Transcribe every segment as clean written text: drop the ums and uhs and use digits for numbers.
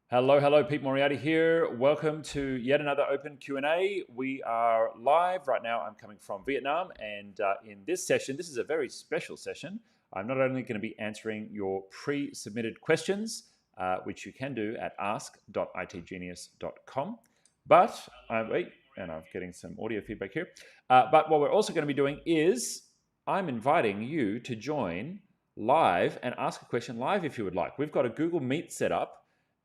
Hello, hello, Pete Moriarty here. Welcome to yet another open Q&A. We are live right now. I'm coming from Vietnam, and in this session, this is a very special session. I'm not only going to be answering your pre-submitted questions, which you can do at ask.itgenius.com, but wait, and I'm getting some audio feedback here. But what we're also going to be doing is I'm inviting you to join live and ask a question live if you would like. We've got a Google Meet set up.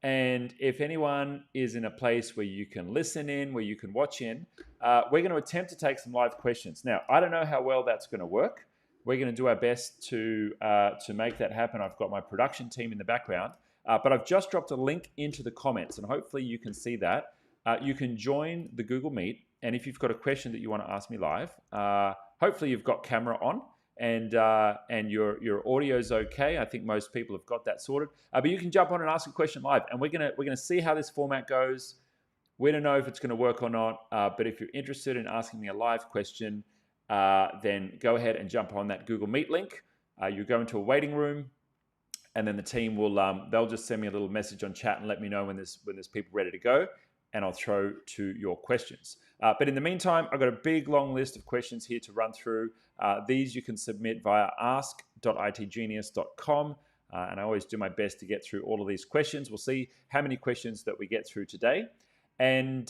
And if anyone is in a place where you can listen in, where you can watch in, we're going to attempt to take some live questions. Now, I don't know how well that's going to work. We're going to do our best to make that happen. I've got my production team in the background, but I've just dropped a link into the comments, and hopefully you can see that. You can join the Google Meet, and if you've got a question that you want to ask me live, hopefully you've got camera on. And your audio's okay. I think most people have got that sorted. But you can jump on and ask a question live, and we're gonna see how this format goes. We don't know if it's going to work or not. But if you're interested in asking me a live question, then go ahead and jump on that Google Meet link. You go into a waiting room, and then the team will they'll just send me a little message on chat and let me know when there's people ready to go, and I'll throw to your questions. But in the meantime, I've got a big long list of questions here to run through. These you can submit via ask.itgenius.com. And I always do my best to get through all of these questions. We'll see how many questions that we get through today. And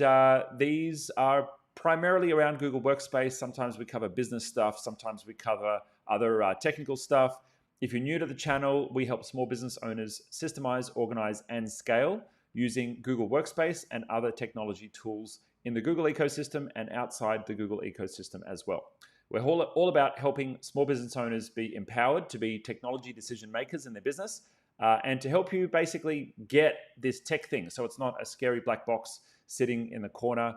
these are primarily around Google Workspace. Sometimes we cover business stuff. Sometimes we cover other technical stuff. If you're new to the channel, we help small business owners systemize, organize, and scale using Google Workspace and other technology tools in the Google ecosystem and outside the Google ecosystem as well. We're all about helping small business owners be empowered to be technology decision makers in their business and to help you basically get this tech thing so it's not a scary black box sitting in the corner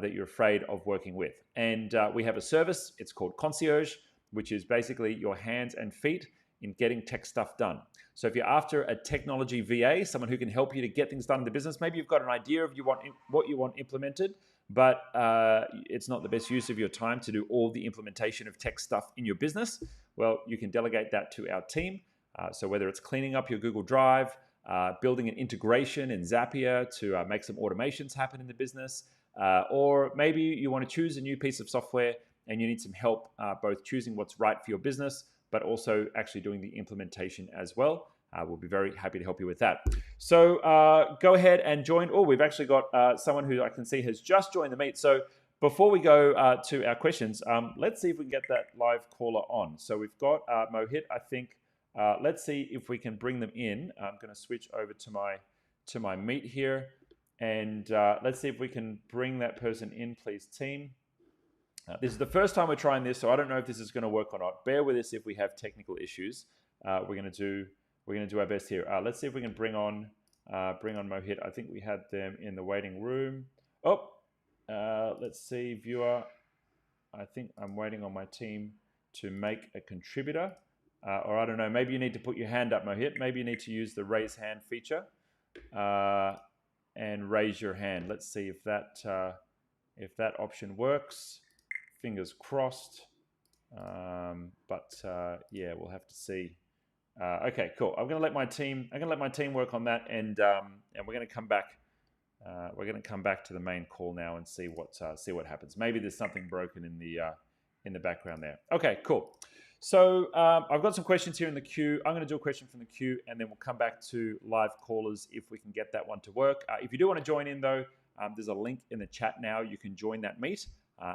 that you're afraid of working with. And we have a service, it's called Concierge, which is basically your hands and feet in getting tech stuff done. So if you're after a technology VA, someone who can help you to get things done in the business, maybe you've got an idea of what you want implemented, but it's not the best use of your time to do all the implementation of tech stuff in your business. Well, you can delegate that to our team. So whether it's cleaning up your Google Drive, building an integration in Zapier to make some automations happen in the business, or maybe you want to choose a new piece of software and you need some help both choosing what's right for your business, but also actually doing the implementation as well. We'll be very happy to help you with that. So go ahead and join. Oh, we've actually got someone who I can see has just joined the meet. So before we go to our questions, let's see if we can get that live caller on. So we've got Mohit, I think. Let's see if we can bring them in. I'm going to switch over to my meet here. And let's see if we can bring that person in, please, team. This is the first time we're trying this, so I don't know if this is going to work or not. Bear with us if we have technical issues. We're going to do our best here. Let's see if we can bring on Mohit. I think we had them in the waiting room. Oh, let's see, viewer. I think I'm waiting on my team to make a contributor, or I don't know. Maybe you need to put your hand up, Mohit. Maybe you need to use the raise hand feature and raise your hand. Let's see if that option works. Fingers crossed, but yeah, we'll have to see. Okay, cool. I'm going to let my team work on that, and we're going to come back. We're going to come back to the main call now and see what happens. Maybe there's something broken in the background there. Okay, cool. So I've got some questions here in the queue. I'm going to do a question from the queue, and then we'll come back to live callers if we can get that one to work. If you do want to join in, though, there's a link in the chat now. You can join that meet.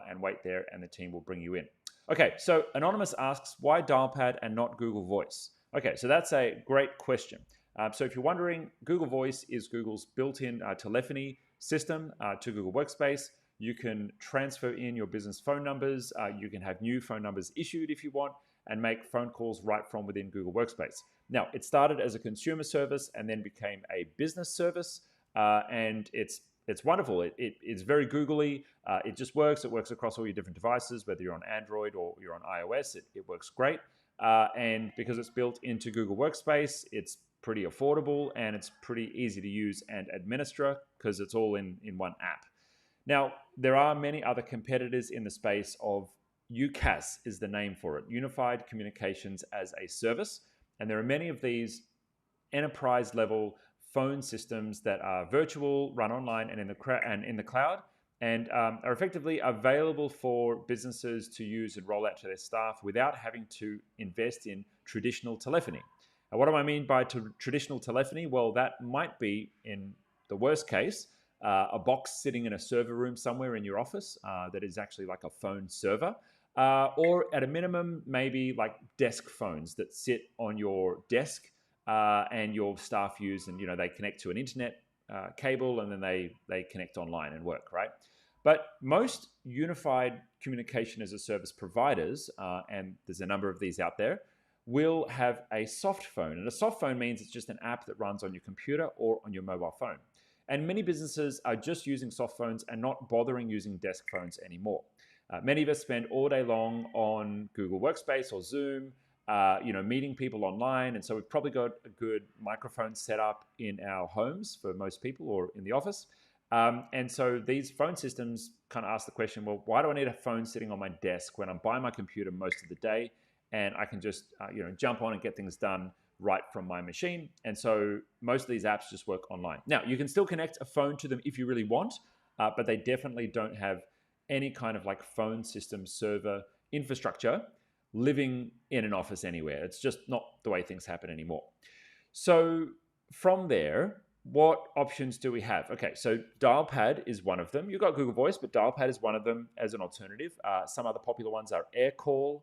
And wait there, and the team will bring you in. Okay, so Anonymous asks, why Dialpad and not Google Voice? Okay, so that's a great question. So if you're wondering, Google Voice is Google's built-in telephony system to Google Workspace. You can transfer in your business phone numbers. You can have new phone numbers issued if you want, and make phone calls right from within Google Workspace. Now, it started as a consumer service and then became a business service, and it's wonderful. It's very googly. It just works. It works across all your different devices, whether you're on Android or you're on iOS. It works great. And because it's built into Google Workspace, it's pretty affordable and it's pretty easy to use and administer because it's all in one app. Now, there are many other competitors in the space of UCaaS is the name for it, Unified Communications as a Service. And there are many of these enterprise level phone systems that are virtual, run online, and in the cloud, and are effectively available for businesses to use and roll out to their staff without having to invest in traditional telephony. Now, what do I mean by traditional telephony? Well, that might be, in the worst case, a box sitting in a server room somewhere in your office that is actually like a phone server. Or at a minimum, maybe like desk phones that sit on your desk and your staff use, and they connect to an internet cable, and then they connect online and work, right? But most unified communication as a service providers, and there's a number of these out there, will have a soft phone. And a soft phone means it's just an app that runs on your computer or on your mobile phone. And many businesses are just using soft phones and not bothering using desk phones anymore. Many of us spend all day long on Google Workspace or Zoom, meeting people online. And so we've probably got a good microphone set up in our homes for most people, or in the office. And so these phone systems kind of ask the question, well, why do I need a phone sitting on my desk when I'm by my computer most of the day, and I can just jump on and get things done right from my machine? And so most of these apps just work online. Now, you can still connect a phone to them if you really want, but they definitely don't have any kind of like phone system server infrastructure living in an office anywhere. It's just not the way things happen anymore. So from there, what options do we have? Okay, so Dialpad is one of them. You've got Google Voice, but Dialpad is one of them as an alternative. Some other popular ones are AirCall,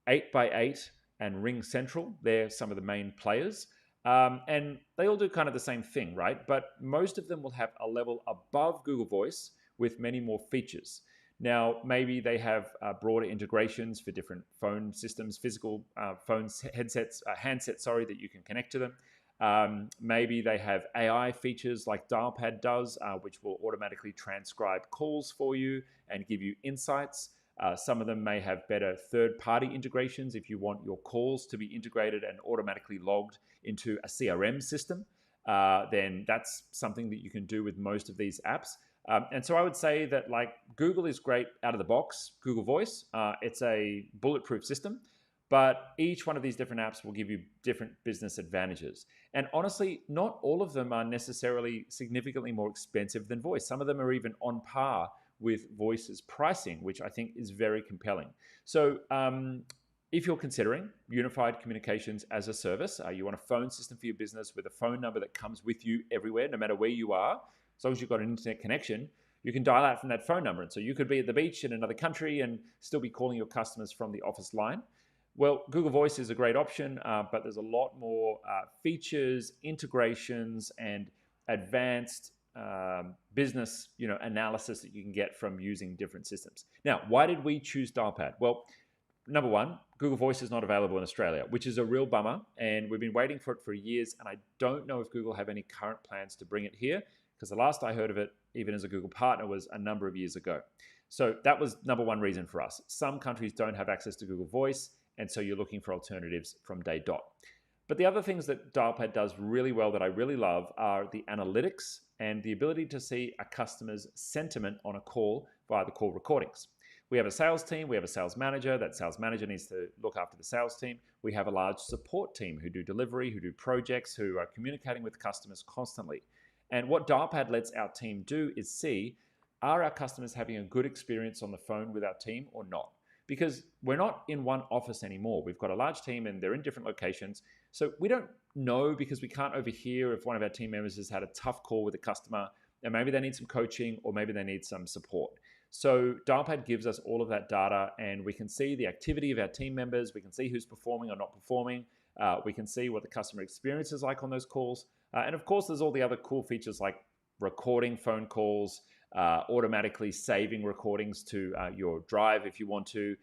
8x8, and Ring Central. They're some of the main players. And they all do kind of the same thing, right? But most of them will have a level above Google Voice with many more features. Now, maybe they have broader integrations for different phone systems, physical phones, handsets, that you can connect to them. Maybe they have AI features like Dialpad does, which will automatically transcribe calls for you and give you insights. Some of them may have better third-party integrations if you want your calls to be integrated and automatically logged into a CRM system. Then that's something that you can do with most of these apps. And so I would say that like Google is great out of the box, Google Voice. It's a bulletproof system, but each one of these different apps will give you different business advantages. And honestly, not all of them are necessarily significantly more expensive than Voice. Some of them are even on par with Voice's pricing, which I think is very compelling. So if you're considering unified communications as a service, you want a phone system for your business with a phone number that comes with you everywhere, no matter where you are. As long as you've got an internet connection, you can dial out from that phone number. And so you could be at the beach in another country and still be calling your customers from the office line. Well, Google Voice is a great option, but there's a lot more features, integrations, and advanced business analysis that you can get from using different systems. Now, why did we choose Dialpad? Well, number one, Google Voice is not available in Australia, which is a real bummer. And we've been waiting for it for years. And I don't know if Google have any current plans to bring it here, because the last I heard of it, even as a Google partner, was a number of years ago. So that was number one reason for us. Some countries don't have access to Google Voice, and so you're looking for alternatives from day dot. But the other things that Dialpad does really well that I really love are the analytics and the ability to see a customer's sentiment on a call via the call recordings. We have a sales team, we have a sales manager. That sales manager needs to look after the sales team. We have a large support team who do delivery, who do projects, who are communicating with customers constantly. And what Dialpad lets our team do is see, are our customers having a good experience on the phone with our team or not? Because we're not in one office anymore. We've got a large team and they're in different locations. So we don't know, because we can't overhear if one of our team members has had a tough call with a customer and maybe they need some coaching or maybe they need some support. So Dialpad gives us all of that data, and we can see the activity of our team members. We can see who's performing or not performing. We can see what the customer experience is like on those calls. And of course, there's all the other cool features like recording phone calls, automatically saving recordings to your drive if you want to.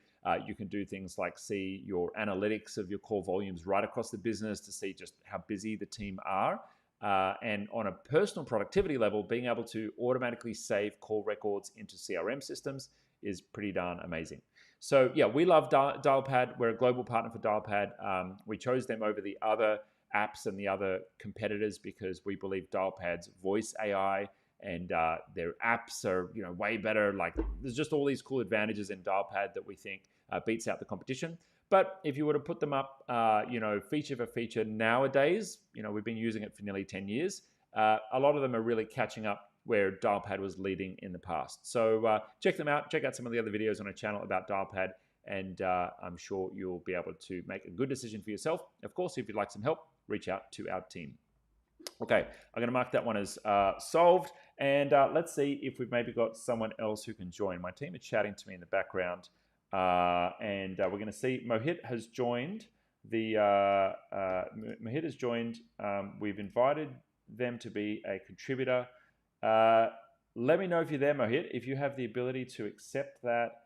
You can do things like see your analytics of your call volumes right across the business to see just how busy the team are. And on a personal productivity level, being able to automatically save call records into CRM systems is pretty darn amazing. So yeah, we love Dialpad. We're a global partner for Dialpad. We chose them over the other apps and the other competitors because we believe Dialpad's voice AI and their apps are way better. Like there's just all these cool advantages in Dialpad that we think beats out the competition. But if you were to put them up, feature for feature nowadays, we've been using it for nearly 10 years. a lot of them are really catching up where Dialpad was leading in the past. So check them out. Check out some of the other videos on our channel about Dialpad, and I'm sure you'll be able to make a good decision for yourself. Of course, if you'd like some help, reach out to our team. Okay, I'm going to mark that one as solved, and let's see if we've maybe got someone else who can join. My team is chatting to me in the background, and we're going to see Mohit has joined. Mohit has joined. We've invited them to be a contributor. Let me know if you're there, Mohit, if you have the ability to accept that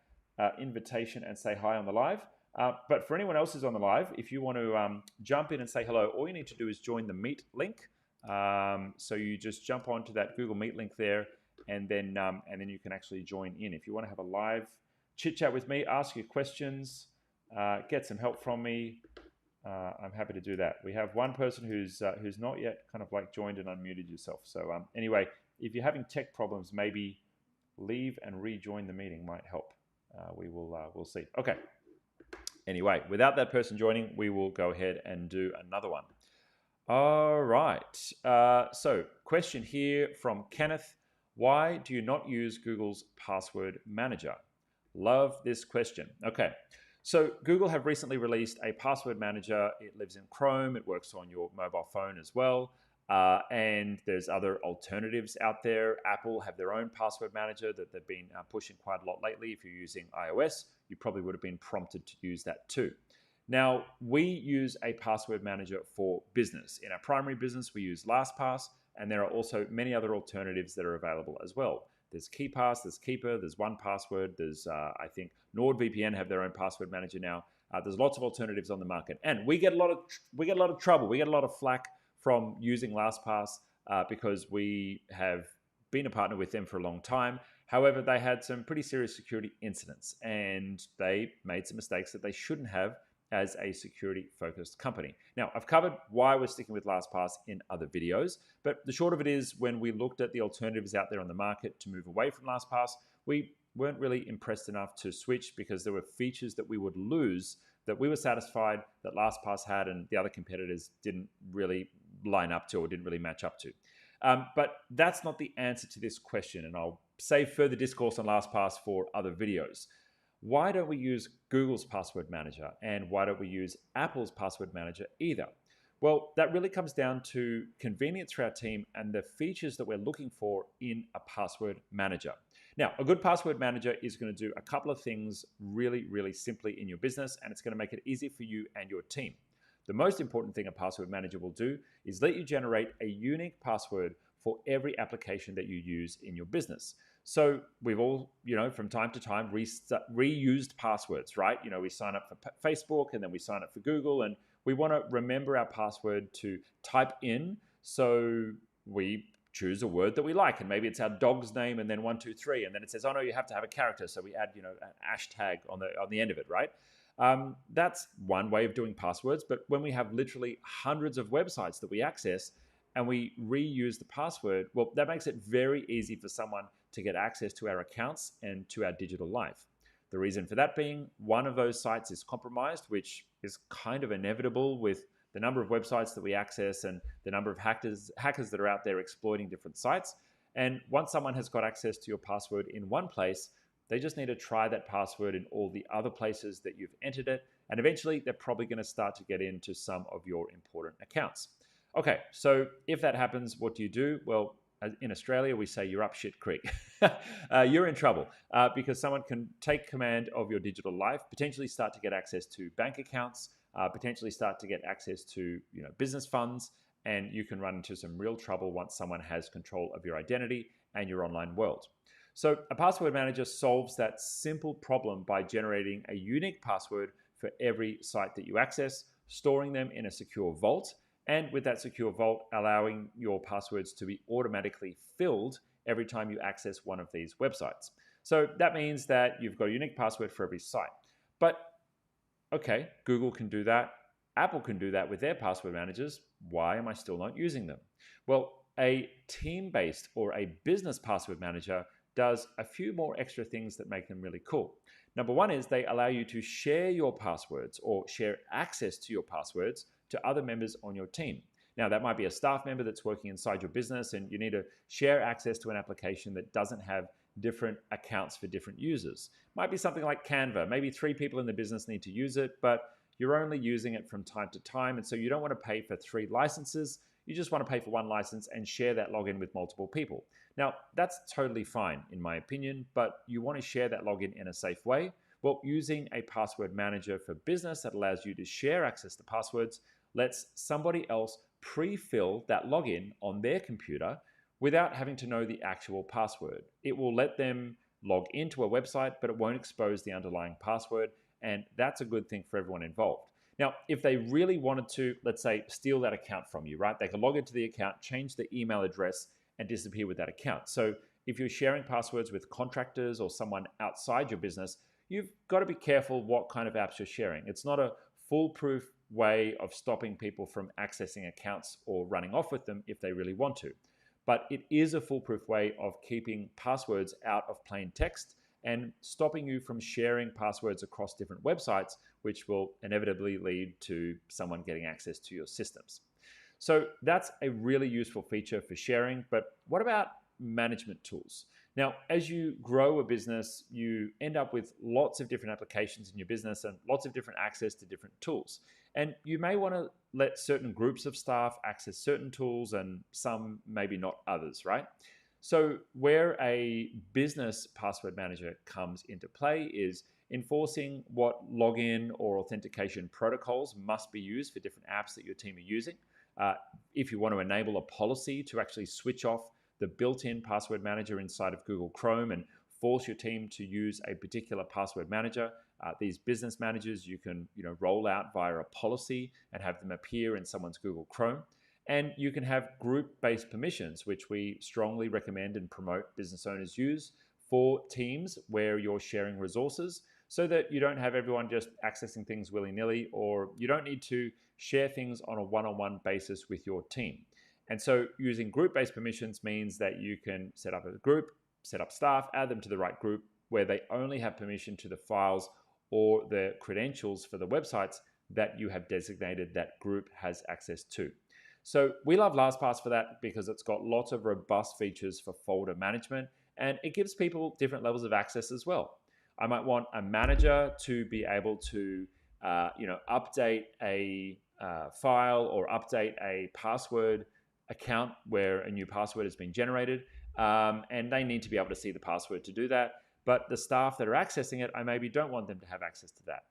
invitation and say hi on the live. But for anyone else who's on the live, if you want to jump in and say hello, all you need to do is join the Meet link. So you just jump onto that Google Meet link there, and then you can actually join in. If you want to have a live chit chat with me, ask your questions, get some help from me, I'm happy to do that. We have one person who's not yet kind of like joined and unmuted yourself. So anyway, if you're having tech problems, maybe leave and rejoin the meeting might help. We'll see. Okay. Anyway, without that person joining, we will go ahead and do another one. All right. So question here from Kenneth. Why do you not use Google's password manager? Love this question. Okay. So Google have recently released a password manager. It lives in Chrome. It works on your mobile phone as well. And there's other alternatives out there. Apple have their own password manager that they've been pushing quite a lot lately. If you're using iOS, you probably would have been prompted to use that too. Now, we use a password manager for business. In our primary business, we use LastPass, and there are also many other alternatives that are available as well. There's KeePass, there's Keeper, there's 1Password, there's, I think, NordVPN have their own password manager now. There's lots of alternatives on the market. And we get a lot of trouble. We get a lot of flack from using LastPass because we have been a partner with them for a long time. However, they had some pretty serious security incidents, and they made some mistakes that they shouldn't have as a security-focused company. Now, I've covered why we're sticking with LastPass in other videos, but the short of it is when we looked at the alternatives out there on the market to move away from LastPass, we weren't really impressed enough to switch because there were features that we would lose that we were satisfied that LastPass had and the other competitors didn't really line up to or didn't really match up to. But that's not the answer to this question, and I'll save further discourse on LastPass for other videos. Why don't we use Google's password manager, and why don't we use Apple's password manager either? Well, that really comes down to convenience for our team and the features that we're looking for in a password manager. Now, a good password manager is going to do a couple of things really, really simply in your business, and it's going to make it easy for you and your team. The most important thing a password manager will do is let you generate a unique password for every application that you use in your business. So we've all, from time to time reused passwords, right? We sign up for Facebook and then we sign up for Google, and we want to remember our password to type in. So we choose a word that we like, and maybe it's our dog's name and then 123, and then it says, oh no, you have to have a character. So we add, an hashtag on the end of it, right? That's one way of doing passwords. But when we have literally hundreds of websites that we access and we reuse the password, well, that makes it very easy for someone to get access to our accounts and to our digital life. The reason for that being one of those sites is compromised, which is kind of inevitable with the number of websites that we access and the number of hackers that are out there exploiting different sites. And once someone has got access to your password in one place, they just need to try that password in all the other places that you've entered it. And eventually, they're probably going to start to get into some of your important accounts. Okay, so if that happens, what do? Well, in Australia, we say you're up shit creek. You're in trouble because someone can take command of your digital life, potentially start to get access to bank accounts, potentially start to get access to business funds, and you can run into some real trouble once someone has control of your identity and your online world. So a password manager solves that simple problem by generating a unique password for every site that you access, storing them in a secure vault, and with that secure vault, allowing your passwords to be automatically filled every time you access one of these websites. So that means that you've got a unique password for every site. But okay, Google can do that. Apple can do that with their password managers. Why am I still not using them? Well, a team-based or a business password manager does a few more extra things that make them really cool. Number one is they allow you to share your passwords or share access to your passwords to other members on your team. Now, that might be a staff member that's working inside your business and you need to share access to an application that doesn't have different accounts for different users. Might be something like Canva. Maybe 3 people in the business need to use it, but you're only using it from time to time. And so you don't want to pay for 3 licenses. You just want to pay for 1 license and share that login with multiple people. Now, that's totally fine in my opinion, but you want to share that login in a safe way. Well, using a password manager for business that allows you to share access to passwords lets somebody else pre-fill that login on their computer without having to know the actual password. It will let them log into a website, but it won't expose the underlying password, and that's a good thing for everyone involved. Now, if they really wanted to, let's say, steal that account from you, right? They can log into the account, change the email address, and disappear with that account. So if you're sharing passwords with contractors or someone outside your business, you've got to be careful what kind of apps you're sharing. It's not a foolproof way of stopping people from accessing accounts or running off with them if they really want to. But it is a foolproof way of keeping passwords out of plain text and stopping you from sharing passwords across different websites, which will inevitably lead to someone getting access to your systems. So that's a really useful feature for sharing. But what about management tools? Now, as you grow a business, you end up with lots of different applications in your business and lots of different access to different tools. And you may want to let certain groups of staff access certain tools and some maybe not others, right? So where a business password manager comes into play is enforcing what login or authentication protocols must be used for different apps that your team are using. If you want to enable a policy to actually switch off the built-in password manager inside of Google Chrome and force your team to use a particular password manager, these business managers you can roll out via a policy and have them appear in someone's Google Chrome. And you can have group-based permissions, which we strongly recommend and promote business owners use for teams where you're sharing resources so that you don't have everyone just accessing things willy-nilly, or you don't need to share things on a one-on-one basis with your team. And so using group-based permissions means that you can set up a group, set up staff, add them to the right group where they only have permission to the files or the credentials for the websites that you have designated that group has access to. So we love LastPass for that because it's got lots of robust features for folder management, and it gives people different levels of access as well. I might want a manager to be able to update a file or update a password account where a new password has been generated, and they need to be able to see the password to do that. But the staff that are accessing it, I maybe don't want them to have access to that.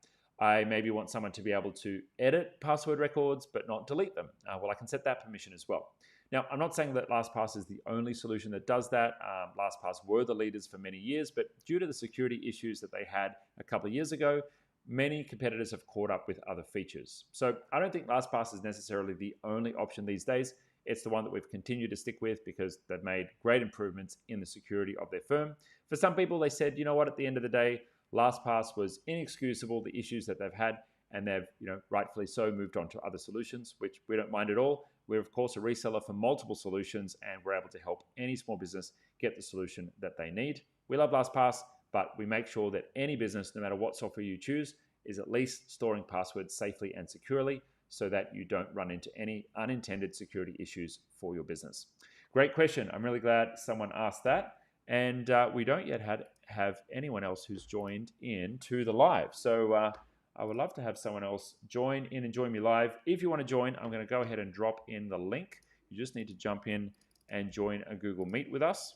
I maybe want someone to be able to edit password records but not delete them. Well, I can set that permission as well. Now, I'm not saying that LastPass is the only solution that does that. LastPass were the leaders for many years, but due to the security issues that they had a couple of years ago, many competitors have caught up with other features. So I don't think LastPass is necessarily the only option these days. It's the one that we've continued to stick with because they've made great improvements in the security of their firm. For some people, they said, you know what, at the end of the day, LastPass was inexcusable, the issues that they've had, and they've, rightfully so, moved on to other solutions, which we don't mind at all. We're, of course, a reseller for multiple solutions, and we're able to help any small business get the solution that they need. We love LastPass, but we make sure that any business, no matter what software you choose, is at least storing passwords safely and securely so that you don't run into any unintended security issues for your business. Great question. I'm really glad someone asked that. And we don't yet have anyone else who's joined in to the live. So I would love to have someone else join in and join me live. If you want to join, I'm going to go ahead and drop in the link. You just need to jump in and join a Google Meet with us.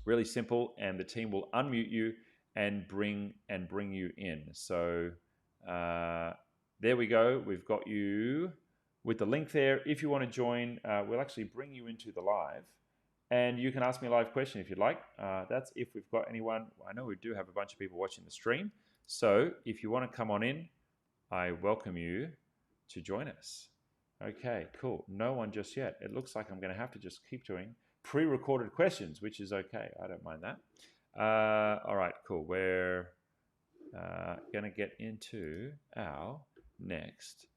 Really simple, and the team will unmute you and bring you in. So there we go. We've got you with the link there. If you want to join, we'll actually bring you into the live. And you can ask me a live question if you'd like. That's if we've got anyone. I know we do have a bunch of people watching the stream. So if you want to come on in, I welcome you to join us. Okay, cool. No one just yet. It looks like I'm going to have to just keep doing pre-recorded questions, which is okay. I don't mind that. All right, cool. We're going to get into our next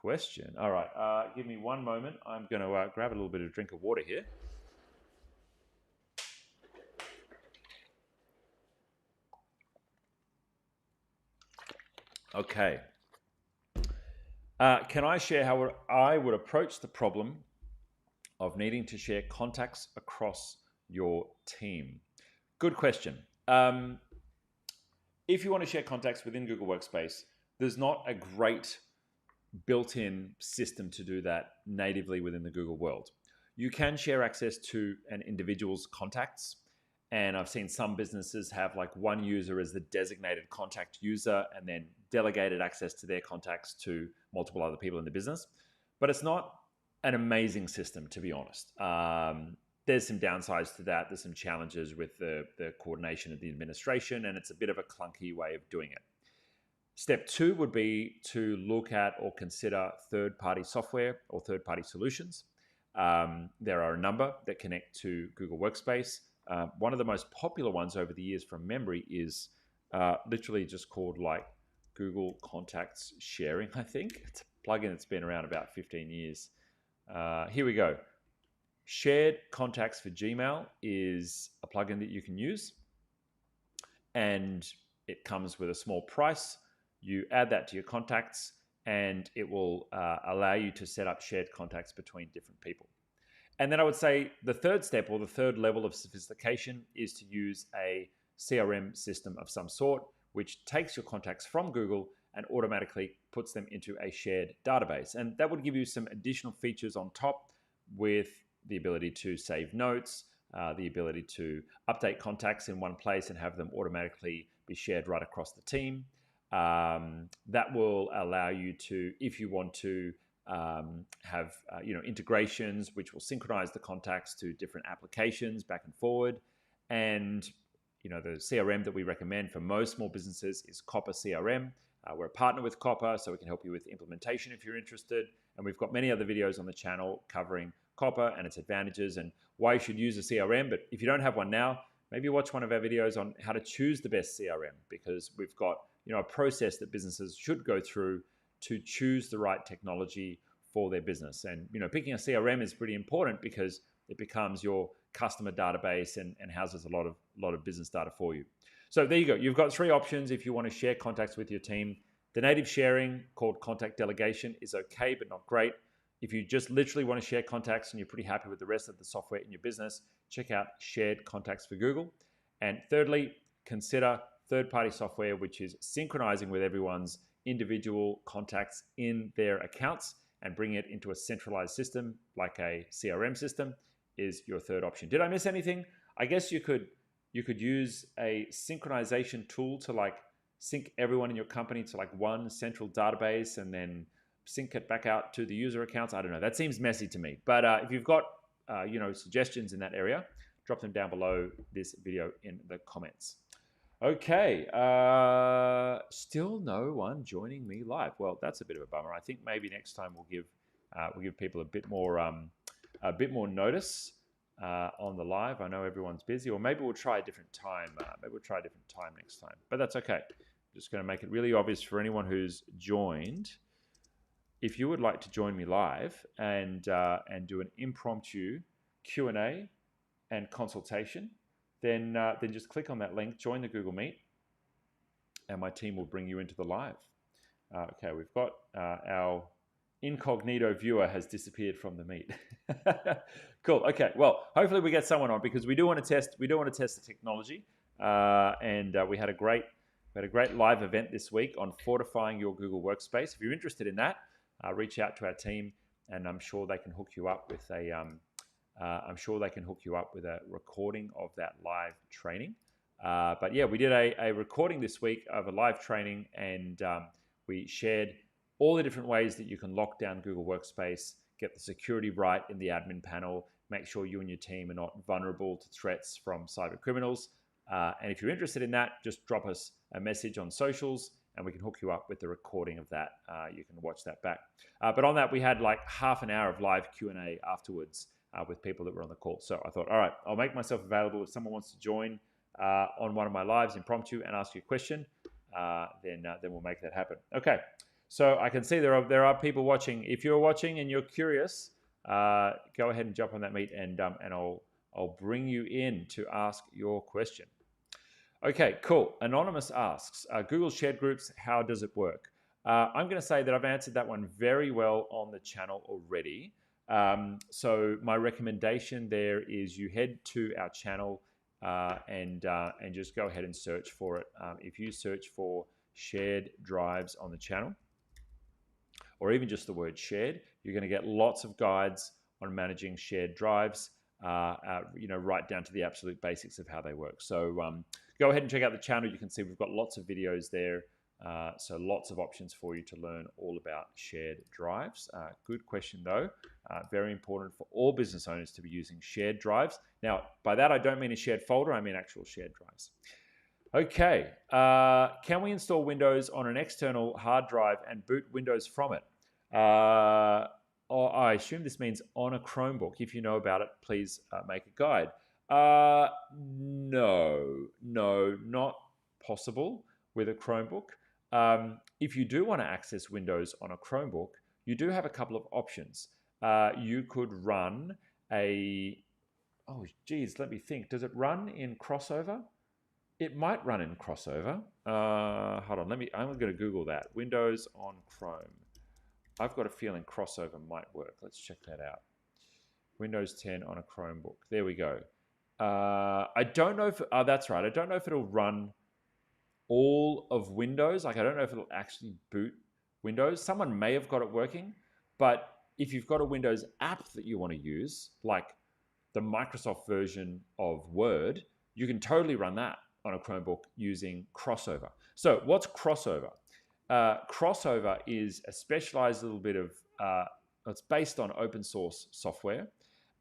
question. All right, give me one moment. I'm going to grab a little bit of drink of water here. Okay. Can I share how I would approach the problem of needing to share contacts across your team? Good question. If you want to share contacts within Google Workspace, there's not a great built-in system to do that natively within the Google world. You can share access to an individual's contacts, and I've seen some businesses have like one user as the designated contact user and then delegated access to their contacts to multiple other people in the business. But it's not an amazing system, to be honest. There's some downsides to that. There's some challenges with the coordination of the administration, and it's a bit of a clunky way of doing it. Step 2 would be to look at or consider third-party software or third-party solutions. There are a number that connect to Google Workspace. One of the most popular ones over the years from memory is literally just called like Google Contacts Sharing, I think. It's a plugin that's been around about 15 years. Here we go. Shared Contacts for Gmail is a plugin that you can use, and it comes with a small price. You add that to your contacts, and it will allow you to set up shared contacts between different people. And then I would say the third step, or the third level of sophistication, is to use a CRM system of some sort, which takes your contacts from Google and automatically puts them into a shared database. And that would give you some additional features on top, with the ability to save notes, the ability to update contacts in one place and have them automatically be shared right across the team. That will allow you to, if you want to, have integrations which will synchronize the contacts to different applications back and forward. And the CRM that we recommend for most small businesses is Copper CRM. We're a partner with Copper, so we can help you with implementation if you're interested. And we've got many other videos on the channel covering Copper and its advantages and why you should use a CRM. But if you don't have one now, maybe watch one of our videos on how to choose the best CRM, because we've got a process that businesses should go through to choose the right technology for their business. And picking a CRM is pretty important because it becomes your customer database and houses a lot of business data for you. So there you go. You've got 3 options if you want to share contacts with your team. The native sharing, called contact delegation, is okay but not great. If you just literally want to share contacts and you're pretty happy with the rest of the software in your business, check out Shared Contacts for Google. And thirdly, consider third-party software which is synchronizing with everyone's individual contacts in their accounts and bring it into a centralized system like a CRM system is your third option. Did I miss anything? I guess you could use a synchronization tool to like sync everyone in your company to like one central database and then sync it back out to the user accounts. I don't know. That seems messy to me. But if you've got suggestions in that area, drop them down below this video in the comments. Okay, still no one joining me live. Well, that's a bit of a bummer. I think maybe next time we'll give people a bit more notice on the live. I know everyone's busy, or maybe we'll try a different time. Maybe we'll try a different time next time. But that's okay. I'm just going to make it really obvious for anyone who's joined. If you would like to join me live and do an impromptu Q&A and consultation, then just click on that link, join the Google Meet, and my team will bring you into the live. Okay, we've got our incognito viewer has disappeared from the meet. Cool. Okay. Well, hopefully we get someone on, because we do want to test. We do want to test the technology, and we had a great live event this week on fortifying your Google Workspace. If you're interested in that, reach out to our team, and I'm sure they can hook you up with a recording of that live training. But yeah, we did a recording this week of a live training, and we shared all the different ways that you can lock down Google Workspace, get the security right in the admin panel, make sure you and your team are not vulnerable to threats from cyber criminals. And if you're interested in that, just drop us a message on socials, and we can hook you up with the recording of that. You can watch that back. But on that, we had like half an hour of live Q&A afterwards with people that were on the call. So I thought, all right, I'll make myself available. If someone wants to join on one of my lives impromptu and ask you a question, then we'll make that happen. Okay, so I can see there are people watching. If you're watching and you're curious, go ahead and jump on that meet, and I'll bring you in to ask your question. Okay, cool. Anonymous asks, Google Shared Groups, how does it work? I'm going to say that I've answered that one very well on the channel already. So my recommendation there is you head to our channel and just go ahead and search for it. If you search for shared drives on the channel, or even just the word shared, you're going to get lots of guides on managing shared drives, right down to the absolute basics of how they work. So go ahead and check out the channel. You can see we've got lots of videos there. So lots of options for you to learn all about shared drives. Good question though. Very important for all business owners to be using shared drives. Now, by that I don't mean a shared folder, I mean actual shared drives. Okay, can we install Windows on an external hard drive and boot Windows from it? I assume this means on a Chromebook. If you know about it, please make a guide. No, not possible with a Chromebook. If you do want to access Windows on a Chromebook, you do have a couple of options. You could run oh geez, let me think. Does it run in Crossover? It might run in Crossover. Hold on, I'm going to Google that. Windows on Chrome. I've got a feeling Crossover might work. Let's check that out. Windows 10 on a Chromebook. There we go. I don't know if, that's right. I don't know if it'll run all of Windows. Like, I don't know if it'll actually boot Windows. Someone may have got it working, but if you've got a Windows app that you want to use, like the Microsoft version of Word, you can totally run that on a Chromebook using Crossover. So what's Crossover? Crossover is a specialized little bit of, it's based on open source software.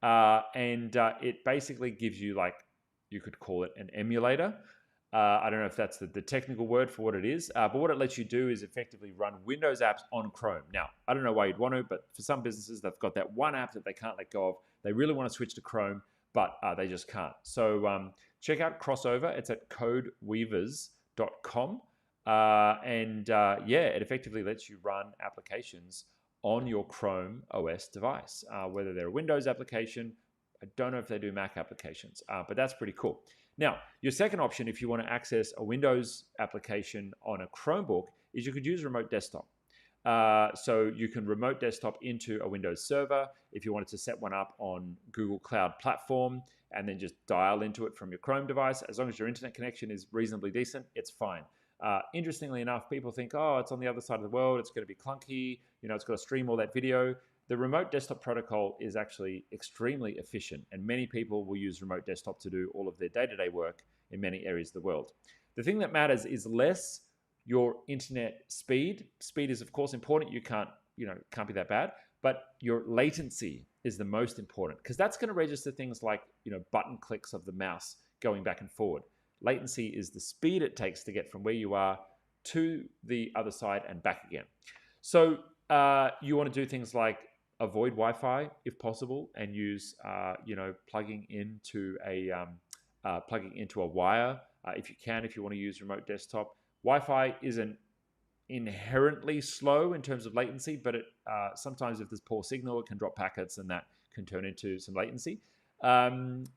And it basically gives you, like, you could call it an emulator. I don't know if that's the technical word for what it is, but what it lets you do is effectively run Windows apps on Chrome. Now, I don't know why you'd want to, but for some businesses, they've got that one app that they can't let go of. They really want to switch to Chrome, but they just can't. So check out Crossover. It's at codeweavers.com. It effectively lets you run applications on your Chrome OS device, whether they're a Windows application. I don't know if they do Mac applications, but that's pretty cool. Now, your second option, if you want to access a Windows application on a Chromebook, is you could use Remote Desktop. So you can remote desktop into a Windows server if you wanted to set one up on Google Cloud Platform and then just dial into it from your Chrome device. As long as your internet connection is reasonably decent, it's fine. Interestingly enough, people think, oh, it's on the other side of the world, it's going to be clunky, it's got to stream all that video. The remote desktop protocol is actually extremely efficient, and many people will use remote desktop to do all of their day-to-day work in many areas of the world. The thing that matters is less your internet speed. Speed is, of course, important. You can't be that bad, but your latency is the most important, because that's going to register things like, button clicks of the mouse going back and forward. Latency is the speed it takes to get from where you are to the other side and back again. So you want to do things like avoid Wi-Fi if possible, and use plugging into a wire if you can. If you want to use remote desktop, Wi-Fi isn't inherently slow in terms of latency, but it sometimes, if there's poor signal, it can drop packets, and that can turn into some latency. And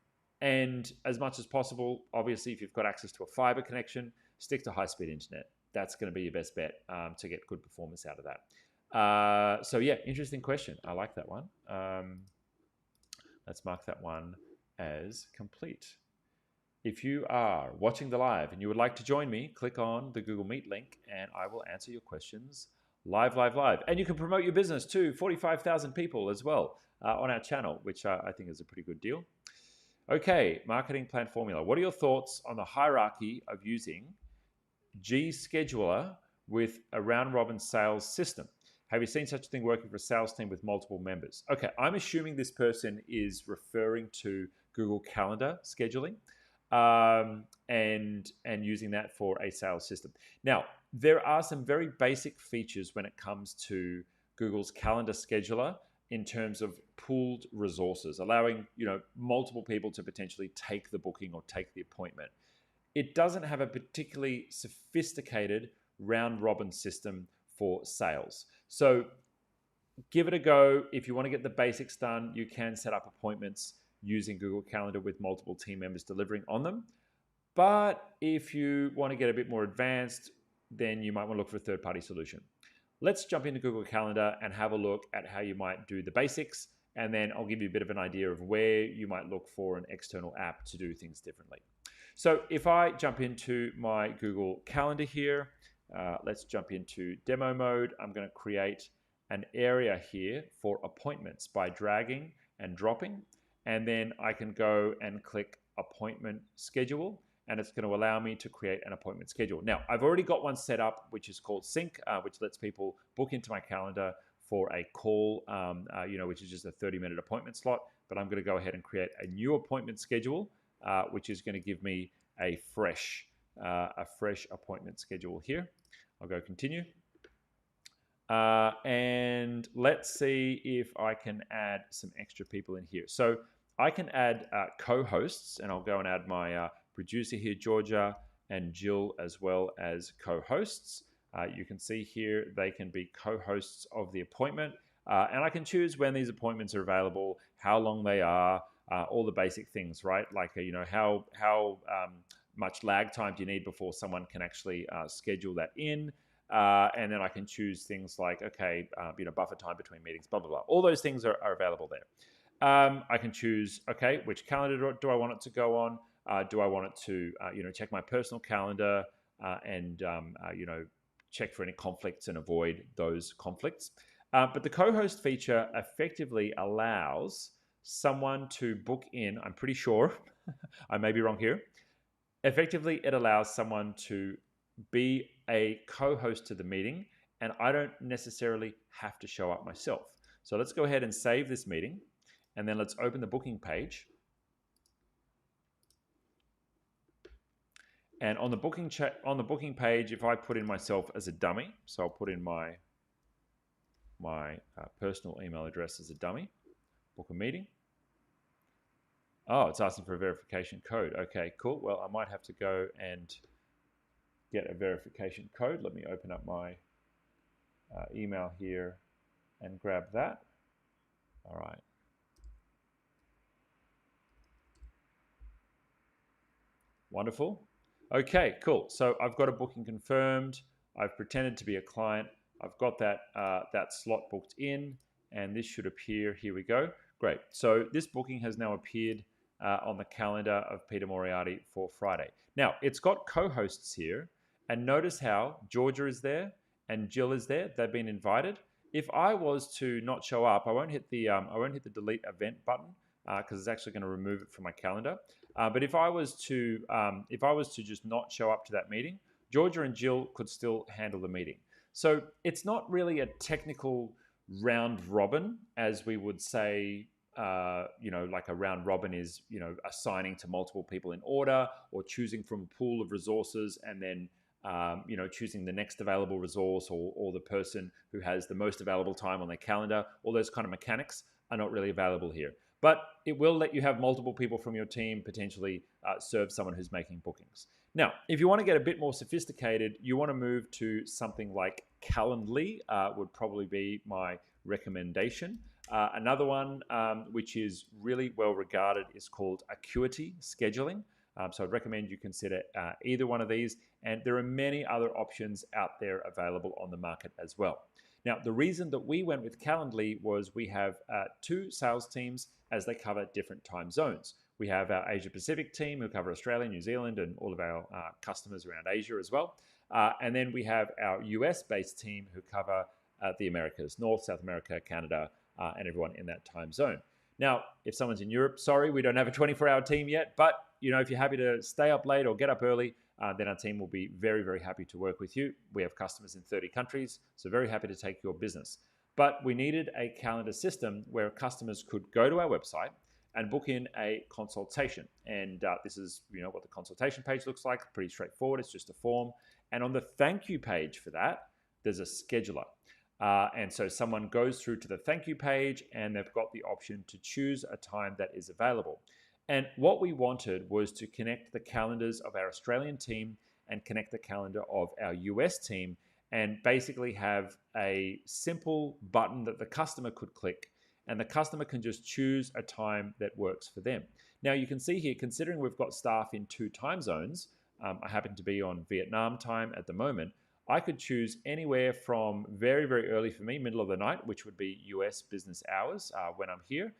as much as possible, obviously, if you've got access to a fiber connection, stick to high-speed internet. That's going to be your best bet to get good performance out of that. So yeah, interesting question. I like that one. Let's mark that one as complete. If you are watching the live and you would like to join me, click on the Google Meet link and I will answer your questions live. And you can promote your business to 45,000 people as well on our channel, which I think is a pretty good deal. Okay, marketing plan formula. What are your thoughts on the hierarchy of using G-Scheduler with a round-robin sales system? Have you seen such a thing working for a sales team with multiple members? Okay, I'm assuming this person is referring to Google Calendar scheduling and using that for a sales system. Now, there are some very basic features when it comes to Google's Calendar scheduler in terms of pooled resources, allowing multiple people to potentially take the booking or take the appointment. It doesn't have a particularly sophisticated round-robin system for sales. So give it a go. If you want to get the basics done, you can set up appointments using Google Calendar with multiple team members delivering on them. But if you want to get a bit more advanced, then you might want to look for a third-party solution. let's jump into Google Calendar and have a look at how you might do the basics. And then I'll give you a bit of an idea of where you might look for an external app to do things differently. So if I jump into my Google Calendar here, let's jump into demo mode. I'm going to create an area here for appointments by dragging and dropping. And then I can go and click appointment schedule, and it's going to allow me to create an appointment schedule. Now, I've already got one set up, which is called Sync, which lets people book into my calendar for a call, which is just a 30-minute appointment slot. But I'm going to go ahead and create a new appointment schedule, which is going to give me a fresh appointment schedule here. I'll go continue. And let's see if I can add some extra people in here. So I can add co-hosts, and I'll go and add my producer here, Georgia, and Jill, as well as co-hosts. You can see here they can be co-hosts of the appointment, and I can choose when these appointments are available, how long they are, all the basic things, right? Like how much lag time do you need before someone can actually schedule that in, and then I can choose things like buffer time between meetings, blah blah blah. All those things are available there. I can choose which calendar do I want it to go on. Do I want it to check my personal calendar and check for any conflicts and avoid those conflicts. But the co-host feature effectively allows someone to book in, I'm pretty sure, I may be wrong here, effectively it allows someone to be a co-host to the meeting, and I don't necessarily have to show up myself. So let's go ahead and save this meeting, and then let's open the booking page. And on the booking page, if I put in myself as a dummy, so I'll put in my personal email address as a dummy, book a meeting. Oh, it's asking for a verification code. Okay, cool. Well, I might have to go and get a verification code. Let me open up my email here and grab that. All right. Wonderful. Okay, cool. So I've got a booking confirmed. I've pretended to be a client. I've got that slot booked in, and this should appear. Here we go. Great. So this booking has now appeared on the calendar of Peter Moriarty for Friday. Now, it's got co-hosts here, and notice how Georgia is there and Jill is there. They've been invited. If I was to not show up, I won't hit the delete event button because it's actually going to remove it from my calendar. But if I was to just not show up to that meeting, Georgia and Jill could still handle the meeting. So it's not really a technical round robin, as we would say. Like a round robin is assigning to multiple people in order, or choosing from a pool of resources and then choosing the next available resource, or the person who has the most available time on their calendar. All those kind of mechanics are not really available here. But it will let you have multiple people from your team potentially serve someone who's making bookings. Now, if you want to get a bit more sophisticated, you want to move to something like Calendly, would probably be my recommendation. Another one which is really well regarded is called Acuity Scheduling. So I'd recommend you consider either one of these. And there are many other options out there available on the market as well. Now, the reason that we went with Calendly was we have two sales teams as they cover different time zones. We have our Asia Pacific team who cover Australia, New Zealand, and all of our customers around Asia as well. And then we have our US-based team who cover the Americas, North, South America, Canada, and everyone in that time zone. Now, if someone's in Europe, sorry, we don't have a 24-hour team yet, but if you're happy to stay up late or get up early, then our team will be very, very happy to work with you. We have customers in 30 countries, so very happy to take your business. But we needed a calendar system where customers could go to our website and book in a consultation. And this is what the consultation page looks like. Pretty straightforward. It's just a form. And on the thank you page for that, there's a scheduler. And so someone goes through to the thank you page and they've got the option to choose a time that is available. And what we wanted was to connect the calendars of our Australian team and connect the calendar of our US team, and basically have a simple button that the customer could click, and the customer can just choose a time that works for them. Now you can see here, considering we've got staff in 2 time zones, I happen to be on Vietnam time at the moment, I could choose anywhere from very, very early for me, middle of the night, which would be US business hours when I'm here,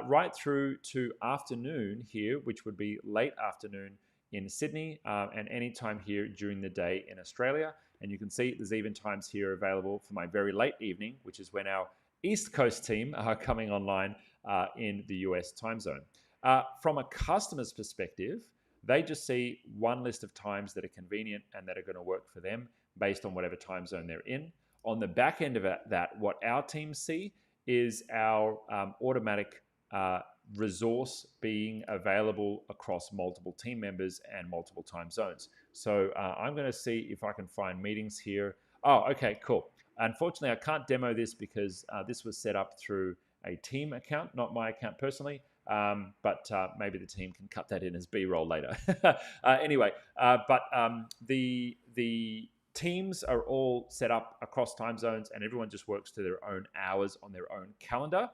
right through to afternoon here, which would be late afternoon in Sydney, and anytime here during the day in Australia. And you can see there's even times here available for my very late evening, which is when our East Coast team are coming online in the US time zone. From a customer's perspective, they just see one list of times that are convenient and that are going to work for them based on whatever time zone they're in. On the back end of that, what our teams see is our automatic resource being available across multiple team members and multiple time zones. So I'm going to see if I can find meetings here. Oh, okay, cool. Unfortunately, I can't demo this because this was set up through a team account, not my account personally. But maybe the team can cut that in as B-roll later. Anyway, but the teams are all set up across time zones, and everyone just works to their own hours on their own calendar.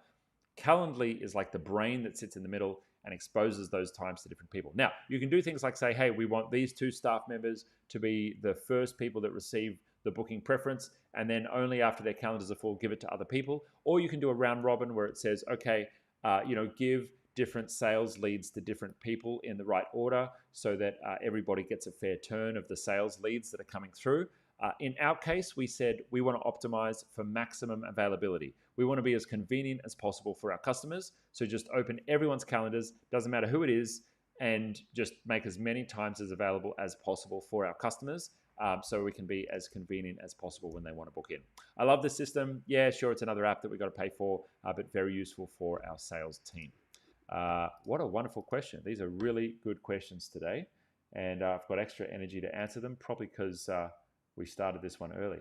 Calendly is like the brain that sits in the middle and exposes those times to different people. Now, you can do things like say, hey, we want these 2 staff members to be the first people that receive the booking preference, and then only after their calendars are full, give it to other people. Or you can do a round robin where it says, okay, give different sales leads to different people in the right order so that everybody gets a fair turn of the sales leads that are coming through. In our case, we said we want to optimize for maximum availability. We want to be as convenient as possible for our customers. So just open everyone's calendars, doesn't matter who it is, and just make as many times as available as possible for our customers, so we can be as convenient as possible when they want to book in. I love this system. Yeah, sure, it's another app that we got to pay for, but very useful for our sales team. What a wonderful question. These are really good questions today, and I've got extra energy to answer them, probably because we started this one early.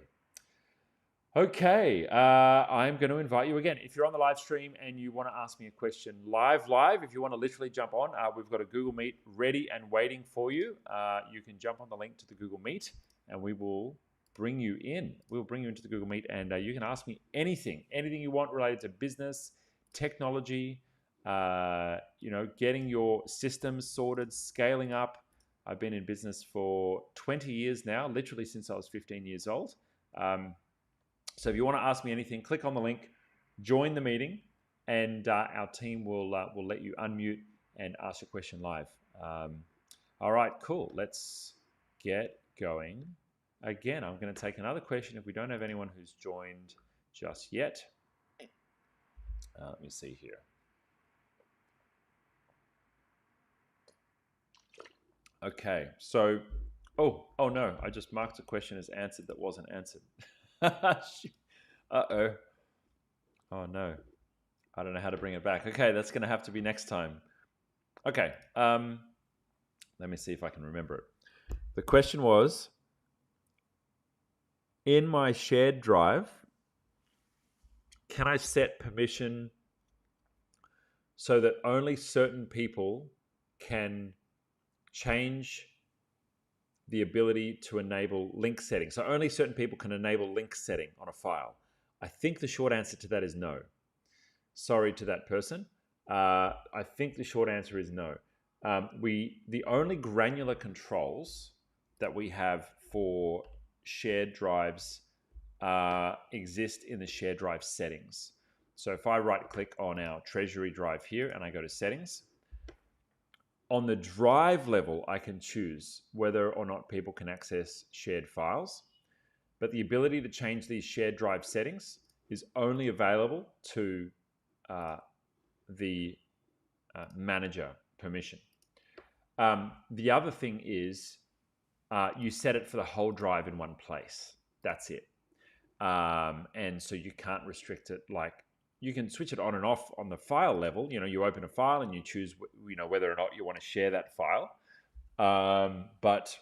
Okay, I'm going to invite you again. If you're on the live stream and you want to ask me a question live, if you want to literally jump on, we've got a Google Meet ready and waiting for you. You can jump on the link to the Google Meet and we will bring you in. We'll bring you into the Google Meet and you can ask me anything you want related to business, technology, getting your systems sorted, scaling up. I've been in business for 20 years now, literally since I was 15 years old. So if you want to ask me anything, click on the link, join the meeting, and our team will let you unmute and ask your question live. All right, cool. Let's get going. Again, I'm going to take another question if we don't have anyone who's joined just yet. Let me see here. Okay, so, oh no, I just marked a question as answered that wasn't answered. Uh-oh. Oh no, I don't know how to bring it back. Okay, that's going to have to be next time. Okay, let me see if I can remember it. The question was, in my shared drive, can I set permission so that only certain people can change the ability to enable link setting? So only certain people can enable link setting on a file. I think the short answer to that is no. Sorry to that person. I think the short answer is no. The only granular controls that we have for shared drives exist in the shared drive settings. So if I right click on our treasury drive here and I go to settings, on the drive level, I can choose whether or not people can access shared files, but the ability to change these shared drive settings is only available to the manager permission. The other thing is you set it for the whole drive in one place. That's it. And so you can't restrict it. Like, you can switch it on and off on the file level. You open a file and you choose whether or not you want to share that file. But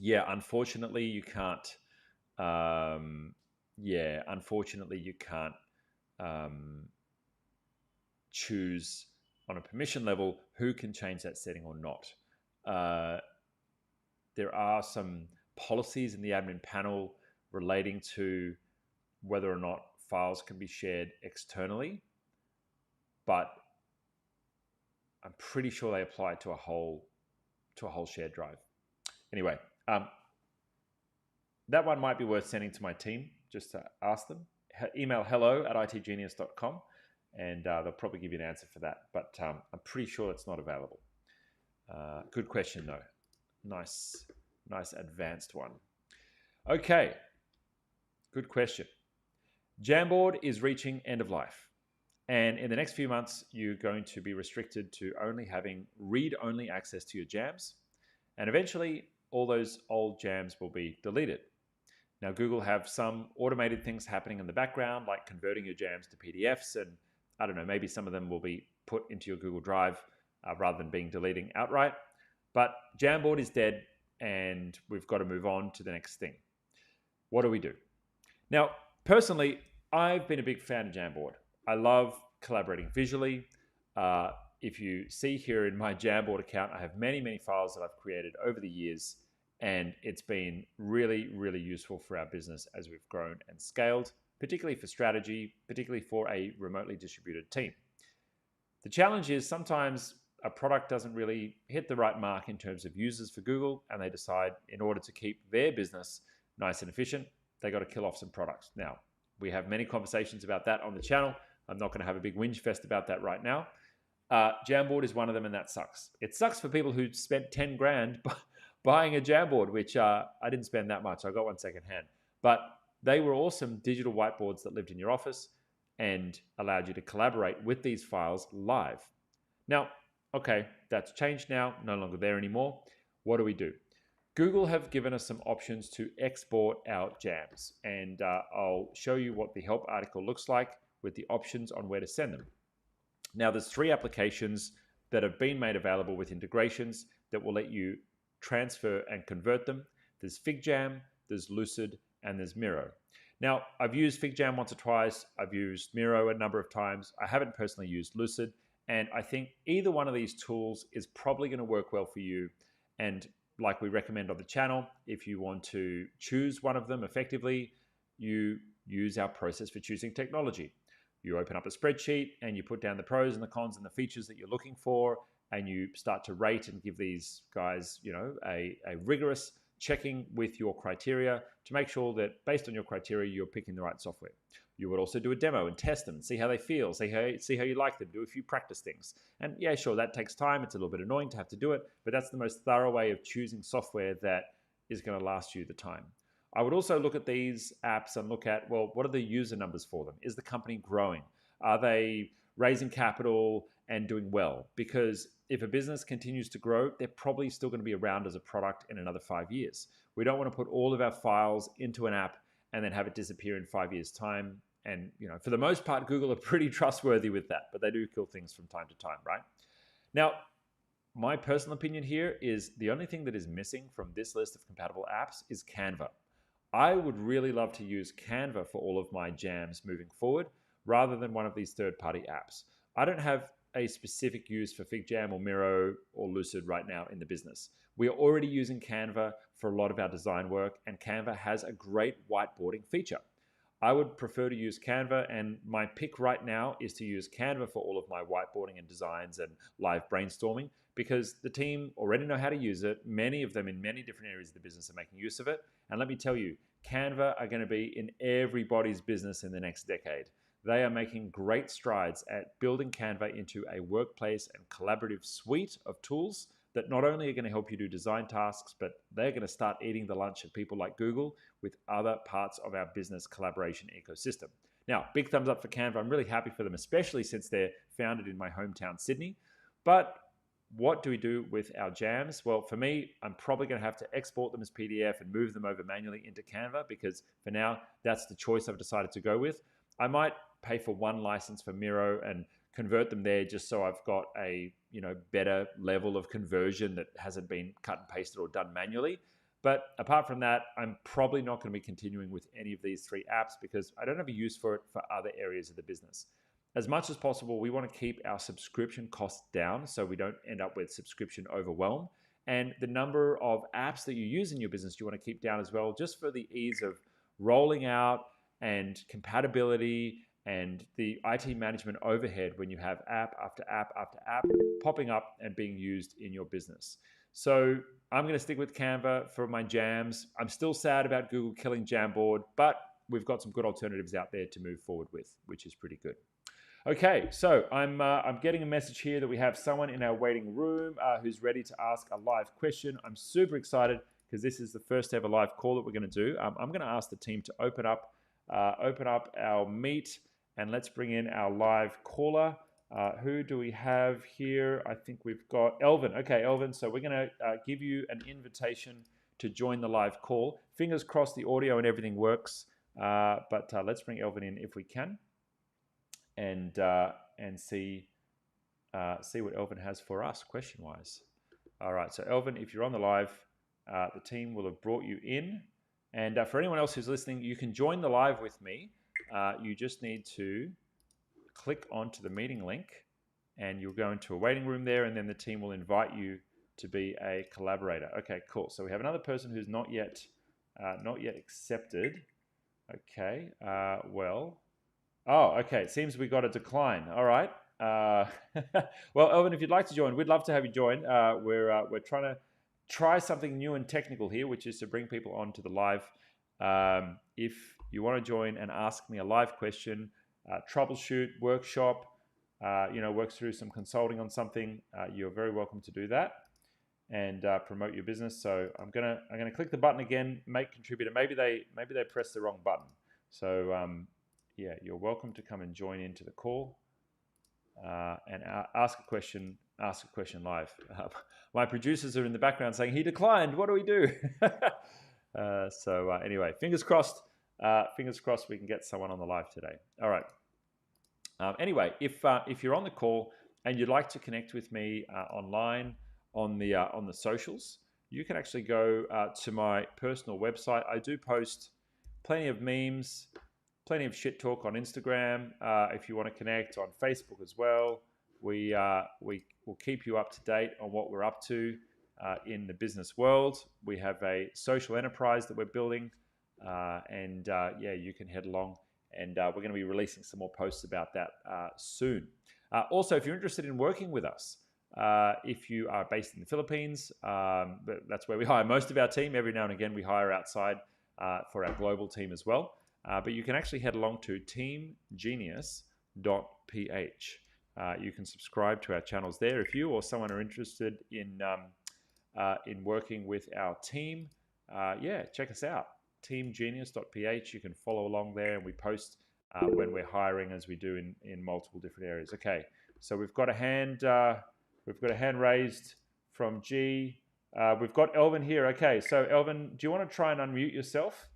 yeah, unfortunately you can't. Unfortunately you can't choose on a permission level who can change that setting or not. There are some policies in the admin panel relating to whether or not files can be shared externally, but I'm pretty sure they apply to a whole shared drive. Anyway, that one might be worth sending to my team just to ask them. Email hello@itgenius.com and they'll probably give you an answer for that. But I'm pretty sure it's not available. Good question though. Nice advanced one. Okay, good question. Jamboard is reaching end of life. And in the next few months, you're going to be restricted to only having read-only access to your jams. And eventually, all those old jams will be deleted. Now, Google have some automated things happening in the background, like converting your jams to PDFs. And I don't know, maybe some of them will be put into your Google Drive rather than being deleting outright. But Jamboard is dead, and we've got to move on to the next thing. What do we do? Now, personally, I've been a big fan of Jamboard. I love collaborating visually. If you see here in my Jamboard account, I have many files that I've created over the years, and it's been really useful for our business as we've grown and scaled, particularly for strategy, particularly for a remotely distributed team. The challenge is sometimes a product doesn't really hit the right mark in terms of users for Google, and they decide in order to keep their business nice and efficient, they got to kill off some products. Now, we have many conversations about that on the channel. I'm not going to have a big whinge fest about that right now. Jamboard is one of them, and that sucks. It sucks for people who spent 10 grand buying a Jamboard, which I didn't spend that much. I got one secondhand. But they were awesome digital whiteboards that lived in your office and allowed you to collaborate with these files live. Now, okay, that's changed now, no longer there anymore. What do we do? Google have given us some options to export our jams, and I'll show you what the help article looks like with the options on where to send them. Now, there's 3 applications that have been made available with integrations that will let you transfer and convert them. There's FigJam, there's Lucid, and there's Miro. Now, I've used FigJam once or twice. I've used Miro a number of times. I haven't personally used Lucid, and I think either one of these tools is probably going to work well for you. And like we recommend on the channel, if you want to choose one of them effectively, you use our process for choosing technology. You open up a spreadsheet and you put down the pros and the cons and the features that you're looking for, and you start to rate and give these guys, a rigorous checking with your criteria to make sure that based on your criteria, you're picking the right software. You would also do a demo and test them and see how they feel, see how you like them, do a few practice things. And yeah, sure, that takes time. It's a little bit annoying to have to do it, but that's the most thorough way of choosing software that is going to last you the time. I would also look at these apps and look at, well, what are the user numbers for them? Is the company growing? Are they raising capital and doing well? Because if a business continues to grow, they're probably still going to be around as a product in another 5 years. We don't want to put all of our files into an app and then have it disappear in 5 years' time. And for the most part, Google are pretty trustworthy with that, but they do kill things from time to time, right? Now, my personal opinion here is the only thing that is missing from this list of compatible apps is Canva. I would really love to use Canva for all of my jams moving forward rather than one of these third-party apps. I don't have a specific use for FigJam or Miro or Lucid right now in the business. We are already using Canva for a lot of our design work, and Canva has a great whiteboarding feature. I would prefer to use Canva, and my pick right now is to use Canva for all of my whiteboarding and designs and live brainstorming because the team already know how to use it. Many of them in many different areas of the business are making use of it. And let me tell you, Canva are going to be in everybody's business in the next decade. They are making great strides at building Canva into a workplace and collaborative suite of tools that not only are going to help you do design tasks, but they're going to start eating the lunch of people like Google with other parts of our business collaboration ecosystem. Now, big thumbs up for Canva. I'm really happy for them, especially since they're founded in my hometown, Sydney. But what do we do with our jams? Well, for me, I'm probably going to have to export them as PDF and move them over manually into Canva because for now, that's the choice I've decided to go with. I might pay for one license for Miro and convert them there just so I've got a better level of conversion that hasn't been cut and pasted or done manually. But apart from that, I'm probably not going to be continuing with any of these 3 apps because I don't have a use for it for other areas of the business. As much as possible, we want to keep our subscription costs down so we don't end up with subscription overwhelm. And the number of apps that you use in your business, you want to keep down as well, just for the ease of rolling out and compatibility and the IT management overhead when you have app after app after app popping up and being used in your business. So I'm going to stick with Canva for my jams. I'm still sad about Google killing Jamboard, but we've got some good alternatives out there to move forward with, which is pretty good. Okay, so I'm getting a message here that we have someone in our waiting room who's ready to ask a live question. I'm super excited because this is the first ever live call that we're going to do. I'm going to ask the team to open up our Meet, and let's bring in our live caller. Who do we have here? I think we've got Elvin. Okay, Elvin, so we're going to give you an invitation to join the live call. Fingers crossed the audio and everything works, but let's bring Elvin in if we can, and see what Elvin has for us question-wise. All right, so Elvin, if you're on the live, the team will have brought you in. And for anyone else who's listening, you can join the live with me. You just need to click onto the meeting link, and you'll go into a waiting room there, and then the team will invite you to be a collaborator. Okay, cool. So we have another person who's not yet accepted. Okay, okay. It seems we got a decline. All right. Well, Elvin, if you'd like to join, we'd love to have you join. We're trying to try something new and technical here, which is to bring people onto the live. If you want to join and ask me a live question, troubleshoot, workshop, work through some consulting on something, you're very welcome to do that and promote your business. So I'm gonna click the button again, make contributor. Maybe they pressed the wrong button. So yeah, you're welcome to come and join into the call and ask a question live. My producers are in the background saying he declined. What do we do? Anyway, fingers crossed. We can get someone on the live today. All right. Anyway, if you're on the call and you'd like to connect with me online on the socials, you can actually go to my personal website. I do post plenty of memes, plenty of shit talk on Instagram. If you want to connect on Facebook as well, we will keep you up to date on what we're up to in the business world. We have a social enterprise that we're building, and you can head along. And we're going to be releasing some more posts about that soon. Also, if you're interested in working with us, if you are based in the Philippines, but that's where we hire most of our team. Every now and again, we hire outside for our global team as well. But you can actually head along to teamgenius.ph. You can subscribe to our channels there if you or someone are interested in working with our team. Check us out. teamgenius.ph. You can follow along there, and we post when we're hiring, as we do in multiple different areas. Okay, so we've got a hand raised from G. We've got Elvin here. Okay, so Elvin, do you want to try and unmute yourself?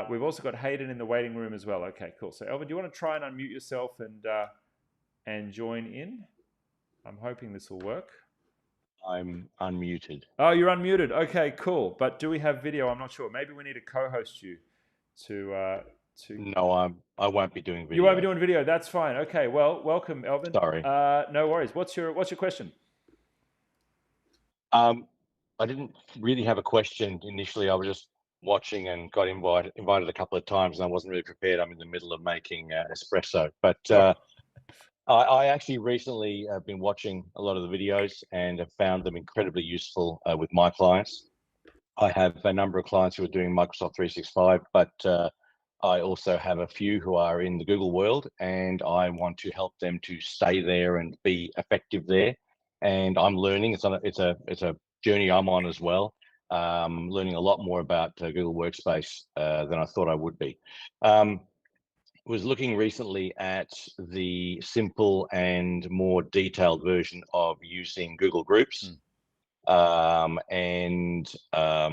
We've also got Hayden in the waiting room as well. Okay, cool. So Elvin, do you want to try and unmute yourself and join in? I'm hoping this will work. I'm unmuted. Oh, you're unmuted. Okay, cool. But do we have video? I'm not sure. Maybe we need to co-host you to. No, I won't be doing video. You won't be doing video. That's fine. Okay. Well, welcome, Elvin. Sorry. No worries. What's your question? I didn't really have a question initially. I was just watching and got invited a couple of times, and I wasn't really prepared. I'm in the middle of making espresso, but. I actually recently have been watching a lot of the videos and have found them incredibly useful with my clients. I have a number of clients who are doing Microsoft 365, but I also have a few who are in the Google world, and I want to help them to stay there and be effective there. And I'm learning. It's a journey I'm on as well. Learning a lot more about Google Workspace than I thought I would be. Was looking recently at the simple and more detailed version of using Google Groups. I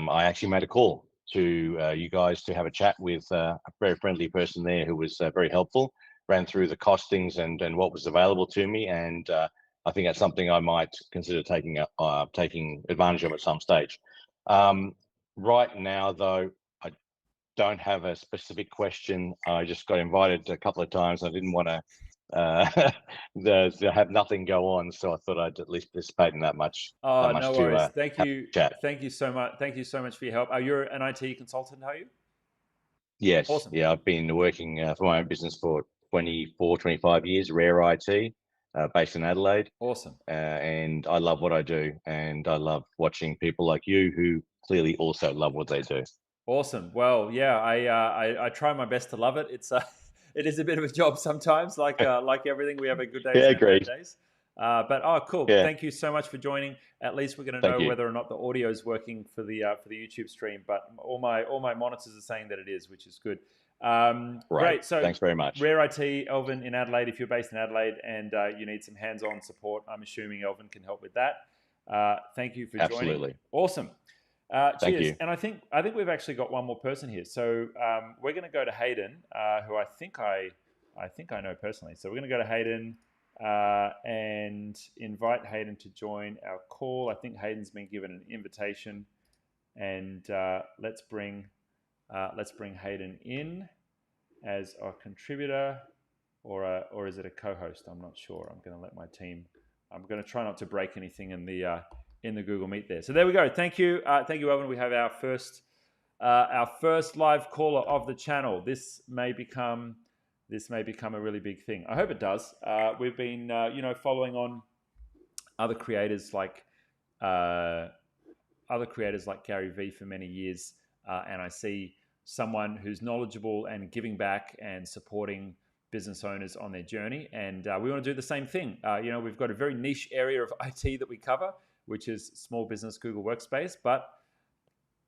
actually made a call to you guys to have a chat with a very friendly person there who was very helpful, ran through the costings and what was available to me. And I think that's something I might consider taking advantage of at some stage. Right now, though, don't have a specific question. I just got invited a couple of times. I didn't want to have nothing go on, so I thought I'd at least participate in that much. Oh, no worries. Thank you. Chat. Thank you so much. Thank you so much for your help. You're an IT consultant, are you? Yes. Awesome. Yeah, I've been working for my own business for 24, 25 years, Rare IT, based in Adelaide. Awesome. And I love what I do. And I love watching people like you who clearly also love what they do. Awesome. Well, yeah, I try my best to love it. It's it is a bit of a job sometimes, like everything. We have a good days Yeah, and bad agreed. days. But oh, cool. Yeah. Thank you so much for joining. At least we're going to Thank know you. whether or not the audio is working for the YouTube stream. But all my monitors are saying that it is, which is good. Great. So Thanks very much. Rare IT, Elvin in Adelaide. If you're based in Adelaide and you need some hands-on support, I'm assuming Elvin can help with that. Thank you for joining. Absolutely. Awesome. Thank Cheers. you. And I think we've actually got one more person here. So we're going to go to Hayden, who I think I know personally. So we're going to go to Hayden and invite Hayden to join our call. I think Hayden's been given an invitation, and let's bring Hayden in as our contributor, or is it a co-host? I'm not sure. I'm going to let my team. I'm going to try not to break anything in the Google Meet there. So there we go. Thank you, Elvin. We have our first live caller of the channel. This may become a really big thing. I hope it does. We've been following on other creators like Gary Vee for many years, and I see someone who's knowledgeable and giving back and supporting business owners on their journey, and we want to do the same thing. We've got a very niche area of IT that we cover, which is small business Google Workspace, but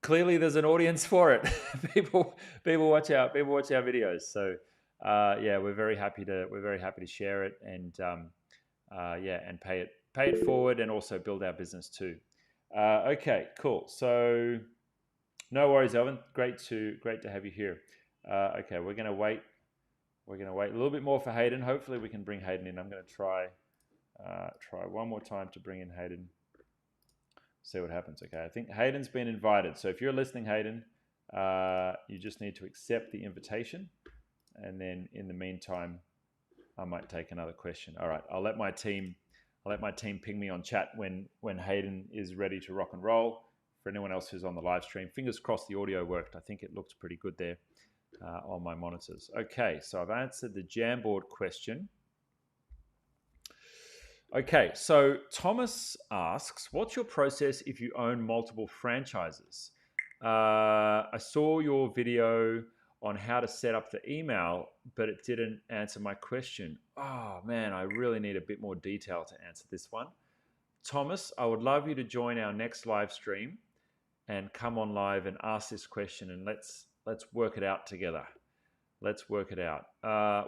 clearly there's an audience for it. people watch our videos. So we're very happy to share it and and pay it forward and also build our business too. Okay, cool. So no worries, Elvin. Great to have you here. Okay, we're gonna wait. We're gonna wait a little bit more for Hayden. Hopefully we can bring Hayden in. I'm gonna try one more time to bring in Hayden. See what happens. Okay, I think Hayden's been invited. So if you're listening, Hayden, you just need to accept the invitation, and then in the meantime, I might take another question. All right, I'll let my team ping me on chat when Hayden is ready to rock and roll. For anyone else who's on the live stream, fingers crossed the audio worked. I think it looked pretty good there on my monitors. Okay, so I've answered the Jamboard question. Okay, so Thomas asks, what's your process if you own multiple franchises? I saw your video on how to set up the email, but it didn't answer my question. Oh man, I really need a bit more detail to answer this one. Thomas, I would love you to join our next live stream and come on live and ask this question, and let's work it out together. Let's work it out.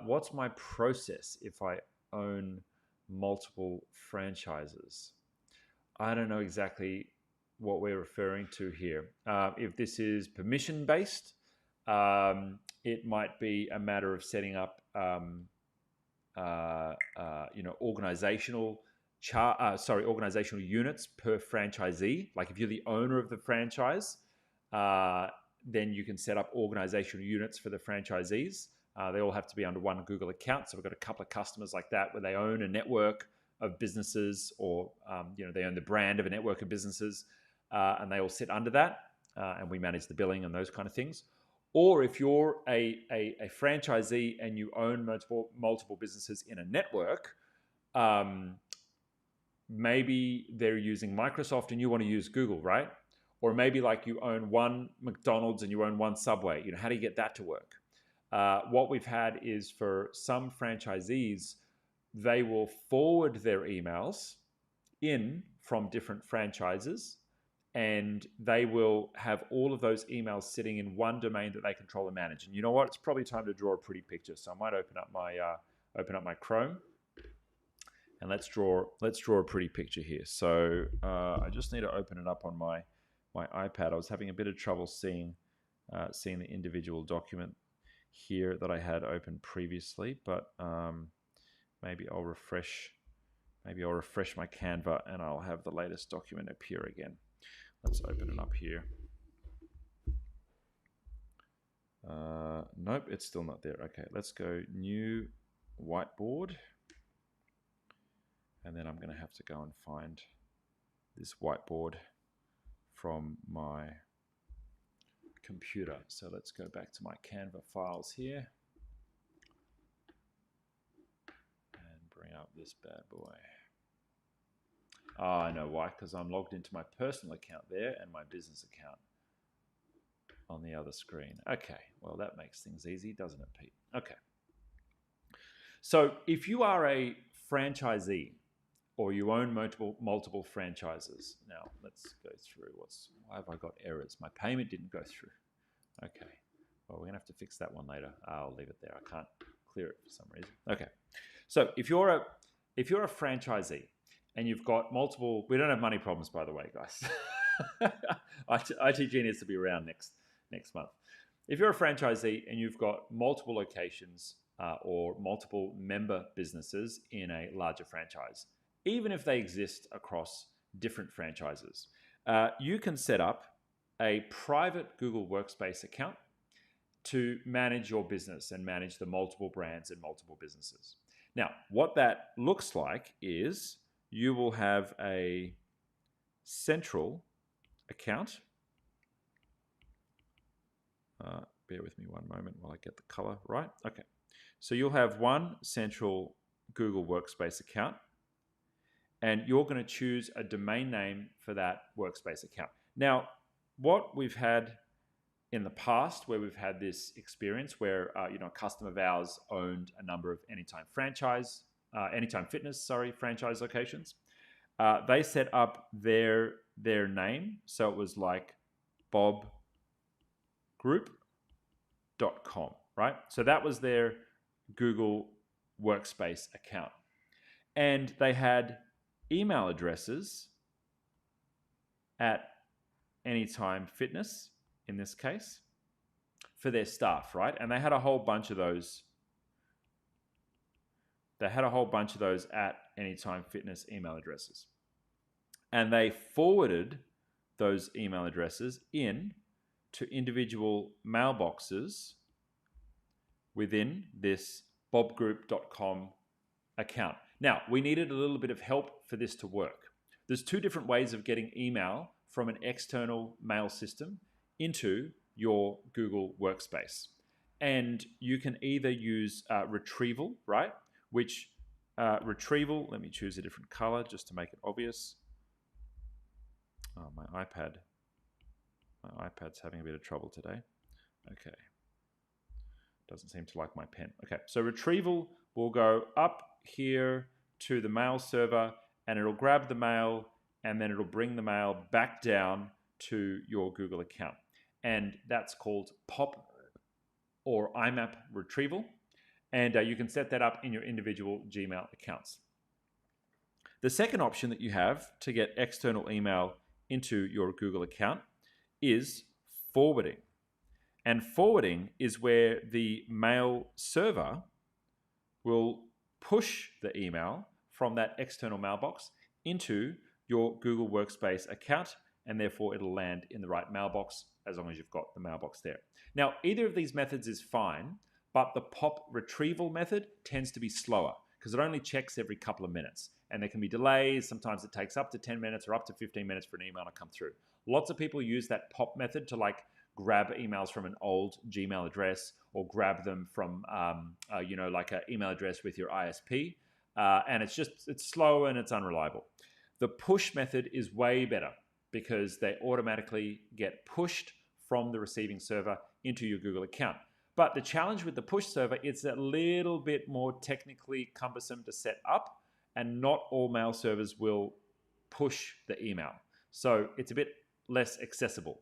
What's my process if I own multiple franchises? I don't know exactly what we're referring to here. If this is permission based, it might be a matter of setting up organizational units per franchisee. Like if you're the owner of the franchise, then you can set up organizational units for the franchisees. They all have to be under one Google account. So we've got a couple of customers like that where they own a network of businesses, or they own the brand of a network of businesses, and they all sit under that, and we manage the billing and those kind of things. Or if you're a franchisee and you own multiple businesses in a network, maybe they're using Microsoft and you want to use Google, right? Or maybe like you own one McDonald's and you own one Subway. How do you get that to work? What we've had is for some franchisees, they will forward their emails in from different franchises, and they will have all of those emails sitting in one domain that they control and manage. And you know what? It's probably time to draw a pretty picture. So I might open up my Chrome, and let's draw a pretty picture here. So I just need to open it up on my iPad. I was having a bit of trouble seeing the individual document here that I had open previously, but maybe I'll refresh my Canva and I'll have the latest document appear again. Let's open it up here. Nope, it's still not there. Okay, let's go new whiteboard, and then I'm going to have to go and find this whiteboard from my computer. So let's go back to my Canva files here. out this bad boy. Oh, I know why, because I'm logged into my personal account there and my business account on the other screen. Okay, well, that makes things easy, doesn't it, Pete? Okay. So if you are a franchisee or you own multiple franchises, now let's go through why have I got errors? My payment didn't go through. Okay, well, we're gonna have to fix that one later. I'll leave it there. I can't clear it for some reason. Okay, so if you're a franchisee and you've got multiple, we don't have money problems, by the way, guys. itGenius will be around next month. If you're a franchisee and you've got multiple locations or multiple member businesses in a larger franchise, even if they exist across different franchises, you can set up a private Google Workspace account to manage your business and manage the multiple brands and multiple businesses. Now, what that looks like is you will have a central account. Bear with me one moment while I get the color right. Okay, so you'll have one central Google Workspace account, and you're going to choose a domain name for that Workspace account. Now, what we've had in the past, where we've had this experience where a customer of ours owned a number of Anytime Fitness, franchise locations. They set up their name, so it was like bobgroup.com, right? So that was their Google Workspace account, and they had email addresses at Anytime Fitness, in this case, for their staff, right? And they had a whole bunch of those. They had a whole bunch of those at Anytime Fitness email addresses. And they forwarded those email addresses in to individual mailboxes within this bobgroup.com account. Now, we needed a little bit of help for this to work. There's two different ways of getting email from an external mail system into your Google Workspace. And you can either use retrieval, right? Which retrieval, let me choose a different color just to make it obvious. Oh, my iPad's having a bit of trouble today. Okay. Doesn't seem to like my pen. Okay, so retrieval will go up here to the mail server, and it'll grab the mail, and then it'll bring the mail back down to your Google account. And that's called POP or IMAP retrieval. And you can set that up in your individual Gmail accounts. The second option that you have to get external email into your Google account is forwarding. And forwarding is where the mail server will push the email from that external mailbox into your Google Workspace account, and therefore it'll land in the right mailbox as long as you've got the mailbox there. Now, either of these methods is fine, but the POP retrieval method tends to be slower because it only checks every couple of minutes, and there can be delays. Sometimes it takes up to 10 minutes or up to 15 minutes for an email to come through. Lots of people use that POP method to grab emails from an old Gmail address or grab them from like an email address with your ISP, and it's slow and it's unreliable. The push method is way better because they automatically get pushed from the receiving server into your Google account. But the challenge with the push server, it's a little bit more technically cumbersome to set up, and not all mail servers will push the email. So it's a bit less accessible.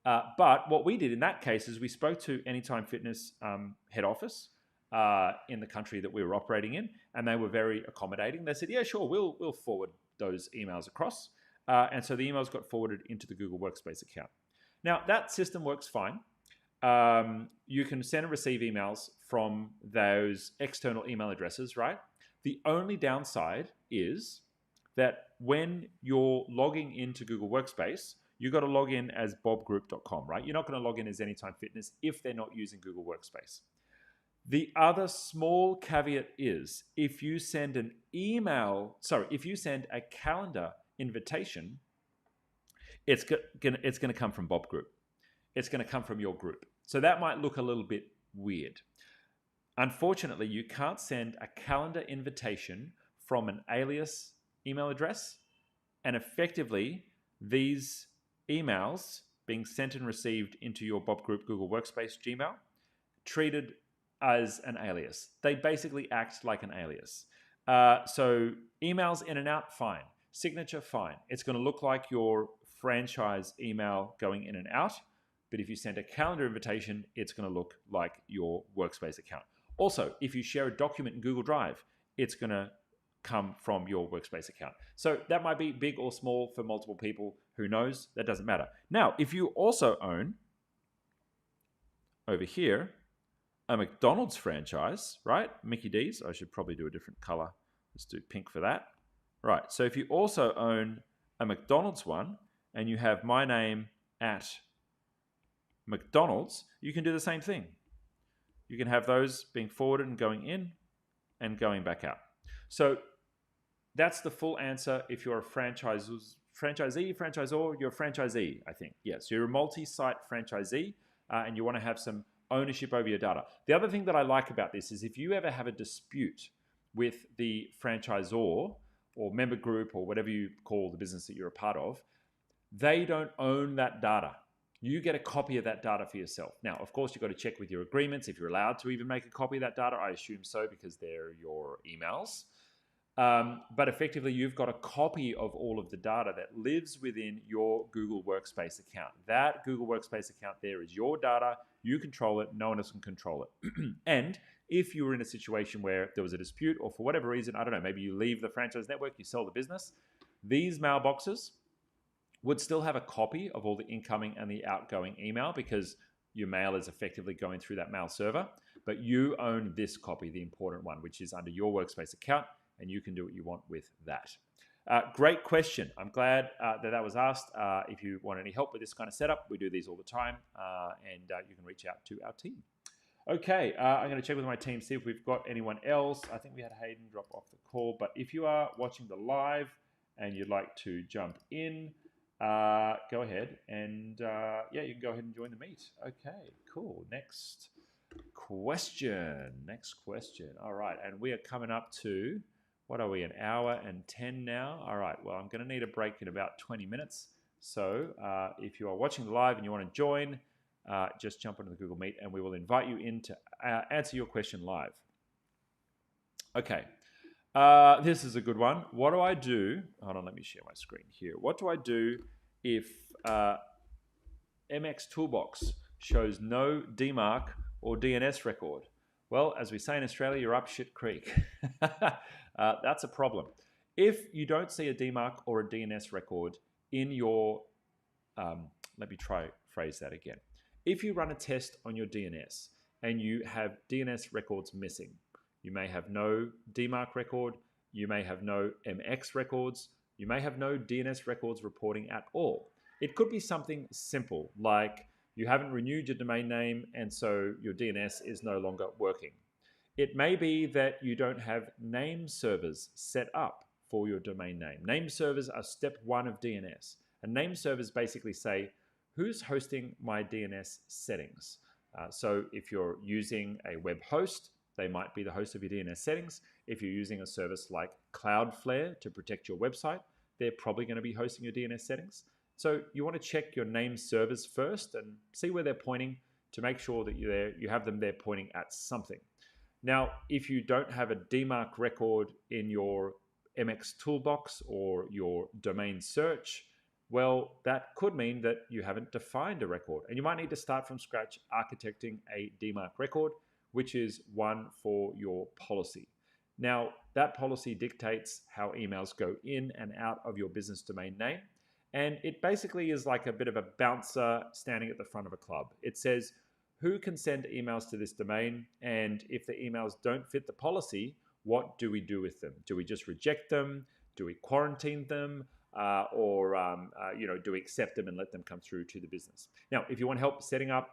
But what we did in that case is we spoke to Anytime Fitness head office in the country that we were operating in, and they were very accommodating. They said, yeah, sure, we'll forward those emails across. And so the emails got forwarded into the Google Workspace account. Now, that system works fine. You can send and receive emails from those external email addresses, right? The only downside is that when you're logging into Google Workspace, you've got to log in as bobgroup.com, right? You're not going to log in as Anytime Fitness if they're not using Google Workspace. The other small caveat is if you send a calendar invitation, it's going to come from Bob Group. It's going to come from your group. So that might look a little bit weird. Unfortunately, you can't send a calendar invitation from an alias email address, and effectively these emails being sent and received into your Bob Group Google Workspace Gmail treated as an alias. They basically act like an alias. So emails in and out, fine. Signature, fine. It's going to look like your franchise email going in and out. But if you send a calendar invitation, it's going to look like your Workspace account. Also, if you share a document in Google Drive, it's going to come from your Workspace account. So that might be big or small for multiple people. Who knows? That doesn't matter. Now, if you also own, over here, a McDonald's franchise, right? Mickey D's. I should probably do a different color. Let's do pink for that. Right. So if you also own a McDonald's one and you have my name at McDonald's, you can do the same thing. You can have those being forwarded and going in and going back out. So that's the full answer if you're a franchisee, franchisor, you're a franchisee, I think. Yes, you're a multi-site franchisee and you want to have some ownership over your data. The other thing that I like about this is if you ever have a dispute with the franchisor or member group or whatever you call the business that you're a part of, they don't own that data. You get a copy of that data for yourself. Now, of course, you've got to check with your agreements if you're allowed to even make a copy of that data. I assume so because they're your emails. But effectively, you've got a copy of all of the data that lives within your Google Workspace account. That Google Workspace account there is your data. You control it. No one else can control it. And if you were in a situation where there was a dispute or for whatever reason, I don't know, maybe you leave the franchise network, you sell the business, these mailboxes would still have a copy of all the incoming and the outgoing email because your mail is effectively going through that mail server. But you own this copy, the important one, which is under your Workspace account, and you can do what you want with that. Great question. I'm glad that was asked. If you want any help with this kind of setup, we do these all the time, and you can reach out to our team. Okay, I'm going to check with my team, see if we've got anyone else. I think we had Hayden drop off the call, but if you are watching the live and you'd like to jump in, go ahead and yeah, you can go ahead and join the meet. Okay, cool. Next question. All right, and we are coming up to, what are we, an hour and 10 now? All right, well, I'm going to need a break in about 20 minutes. So if you are watching the live and you want to join, just jump into the Google Meet and we will invite you in to answer your question live. Okay, this is a good one. What do I do? Hold on, let me share my screen here. What do I do if MX Toolbox shows no DMARC or DNS record? Well, as we say in Australia, you're up shit creek. That's a problem. If you don't see a DMARC or a DNS record in your, let me try phrase that again. If you run a test on your DNS and you have DNS records missing, you may have no DMARC record, you may have no MX records, you may have no DNS records reporting at all. It could be something simple like you haven't renewed your domain name and so your DNS is no longer working. It may be that you don't have name servers set up for your domain name. Name servers are step one of DNS. And name servers basically say, who's hosting my DNS settings? So if you're using a web host, they might be the host of your DNS settings. If you're using a service like Cloudflare to protect your website, they're probably going to be hosting your DNS settings. So you want to check your name servers first and see where they're pointing to make sure that you have them there pointing at something. Now, if you don't have a DMARC record in your MX Toolbox or your domain search, well, that could mean that you haven't defined a record. And you might need to start from scratch architecting a DMARC record, which is one for your policy. Now, that policy dictates how emails go in and out of your business domain name. And it basically is like a bit of a bouncer standing at the front of a club. It says, who can send emails to this domain? And if the emails don't fit the policy, what do we do with them? Do we just reject them? Do we quarantine them? Or do we accept them and let them come through to the business? Now, if you want help setting up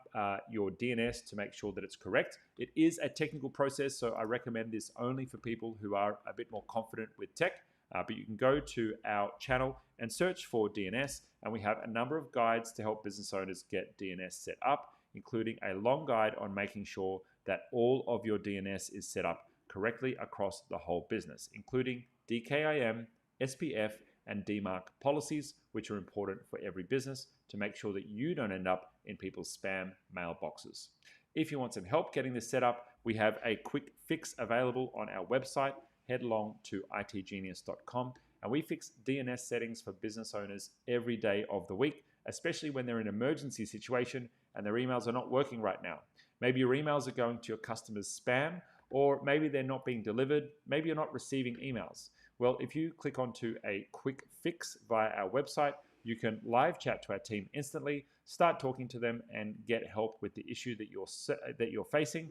your DNS to make sure that it's correct, it is a technical process, so I recommend this only for people who are a bit more confident with tech. But you can go to our channel and search for DNS, and we have a number of guides to help business owners get DNS set up, including a long guide on making sure that all of your DNS is set up correctly across the whole business, including DKIM, SPF, and DMARC policies, which are important for every business to make sure that you don't end up in people's spam mailboxes. If you want some help getting this set up, we have a quick fix available on our website. Head along to itgenius.com, and we fix DNS settings for business owners every day of the week, especially when they're in an emergency situation and their emails are not working right now. Maybe your emails are going to your customers' spam, or maybe they're not being delivered. Maybe you're not receiving emails. Well, if you click onto a quick fix via our website, you can live chat to our team instantly, start talking to them, and get help with the issue that you're facing.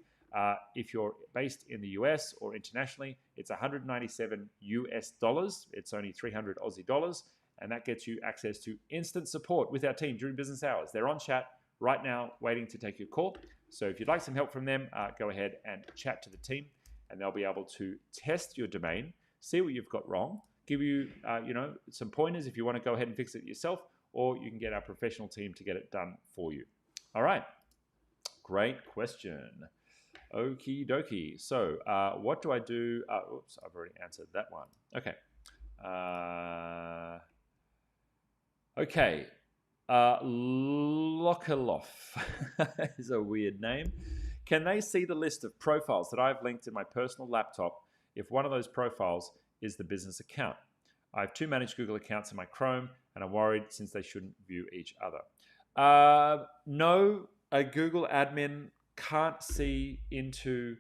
If you're based in the US or internationally, it's $197 US. It's only 300 Aussie dollars, and that gets you access to instant support with our team during business hours. They're on chat right now, waiting to take your call. So if you'd like some help from them, go ahead and chat to the team, and they'll be able to test your domain, see what you've got wrong, give you, some pointers if you want to go ahead and fix it yourself, or you can get our professional team to get it done for you. All right, great question. Okie dokie. So what do I do? Oops, I've already answered that one. Okay. Okay. Lokaloff is a weird name. Can they see the list of profiles that I've linked in my personal laptop if one of those profiles is the business account? I have 2 managed Google accounts in my Chrome, and I'm worried since they shouldn't view each other. No, a Google admin can't see into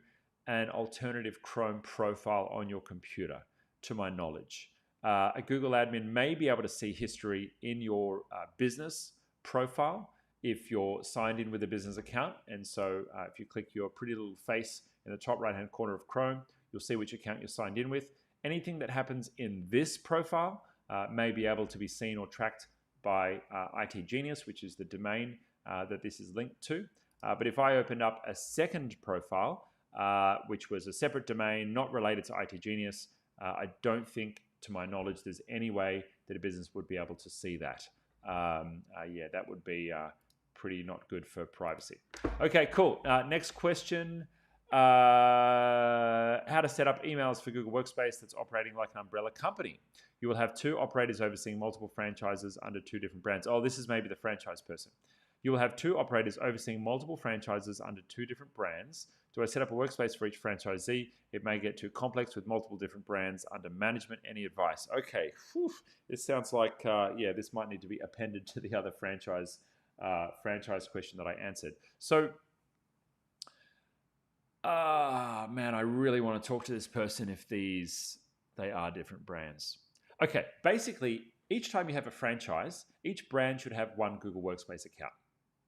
an alternative Chrome profile on your computer, to my knowledge. A Google admin may be able to see history in your business profile if you're signed in with a business account. And so if you click your pretty little face in the top right-hand corner of Chrome, you'll see which account you're signed in with. Anything that happens in this profile may be able to be seen or tracked by itGenius, which is the domain that this is linked to. But if I opened up a second profile, which was a separate domain, not related to itGenius, I don't think, to my knowledge, there's any way that a business would be able to see that. Yeah, that would be pretty not good for privacy. Okay, cool. Next question. How to set up emails for Google Workspace that's operating like an umbrella company. You will have 2 operators overseeing multiple franchises under 2 different brands. Oh, this is maybe the franchise person. You will have 2 operators overseeing multiple franchises under 2 different brands. Do I set up a workspace for each franchisee? It may get too complex with multiple different brands under management. Any advice? Okay, whew. This sounds like, this might need to be appended to the other franchise question that I answered. So, man, I really want to talk to this person if they are different brands. Okay, basically, each time you have a franchise, each brand should have 1 Google Workspace account,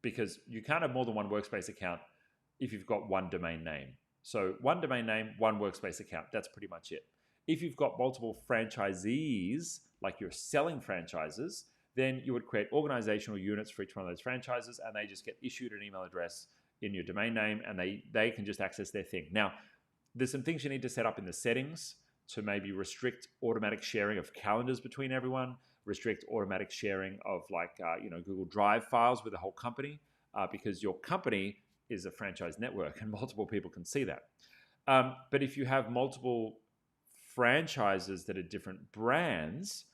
because you can't have more than 1 Workspace account if you've got 1 domain name. So 1 domain name, 1 Workspace account. That's pretty much it. If you've got multiple franchisees, like you're selling franchises, then you would create organizational units for each one of those franchises, and they just get issued an email address in your domain name, and they can just access their thing. Now, there's some things you need to set up in the settings to maybe restrict automatic sharing of calendars between everyone, restrict automatic sharing of Google Drive files with the whole company, because your company is a franchise network and multiple people can see that. But if you have multiple franchises that are different brands,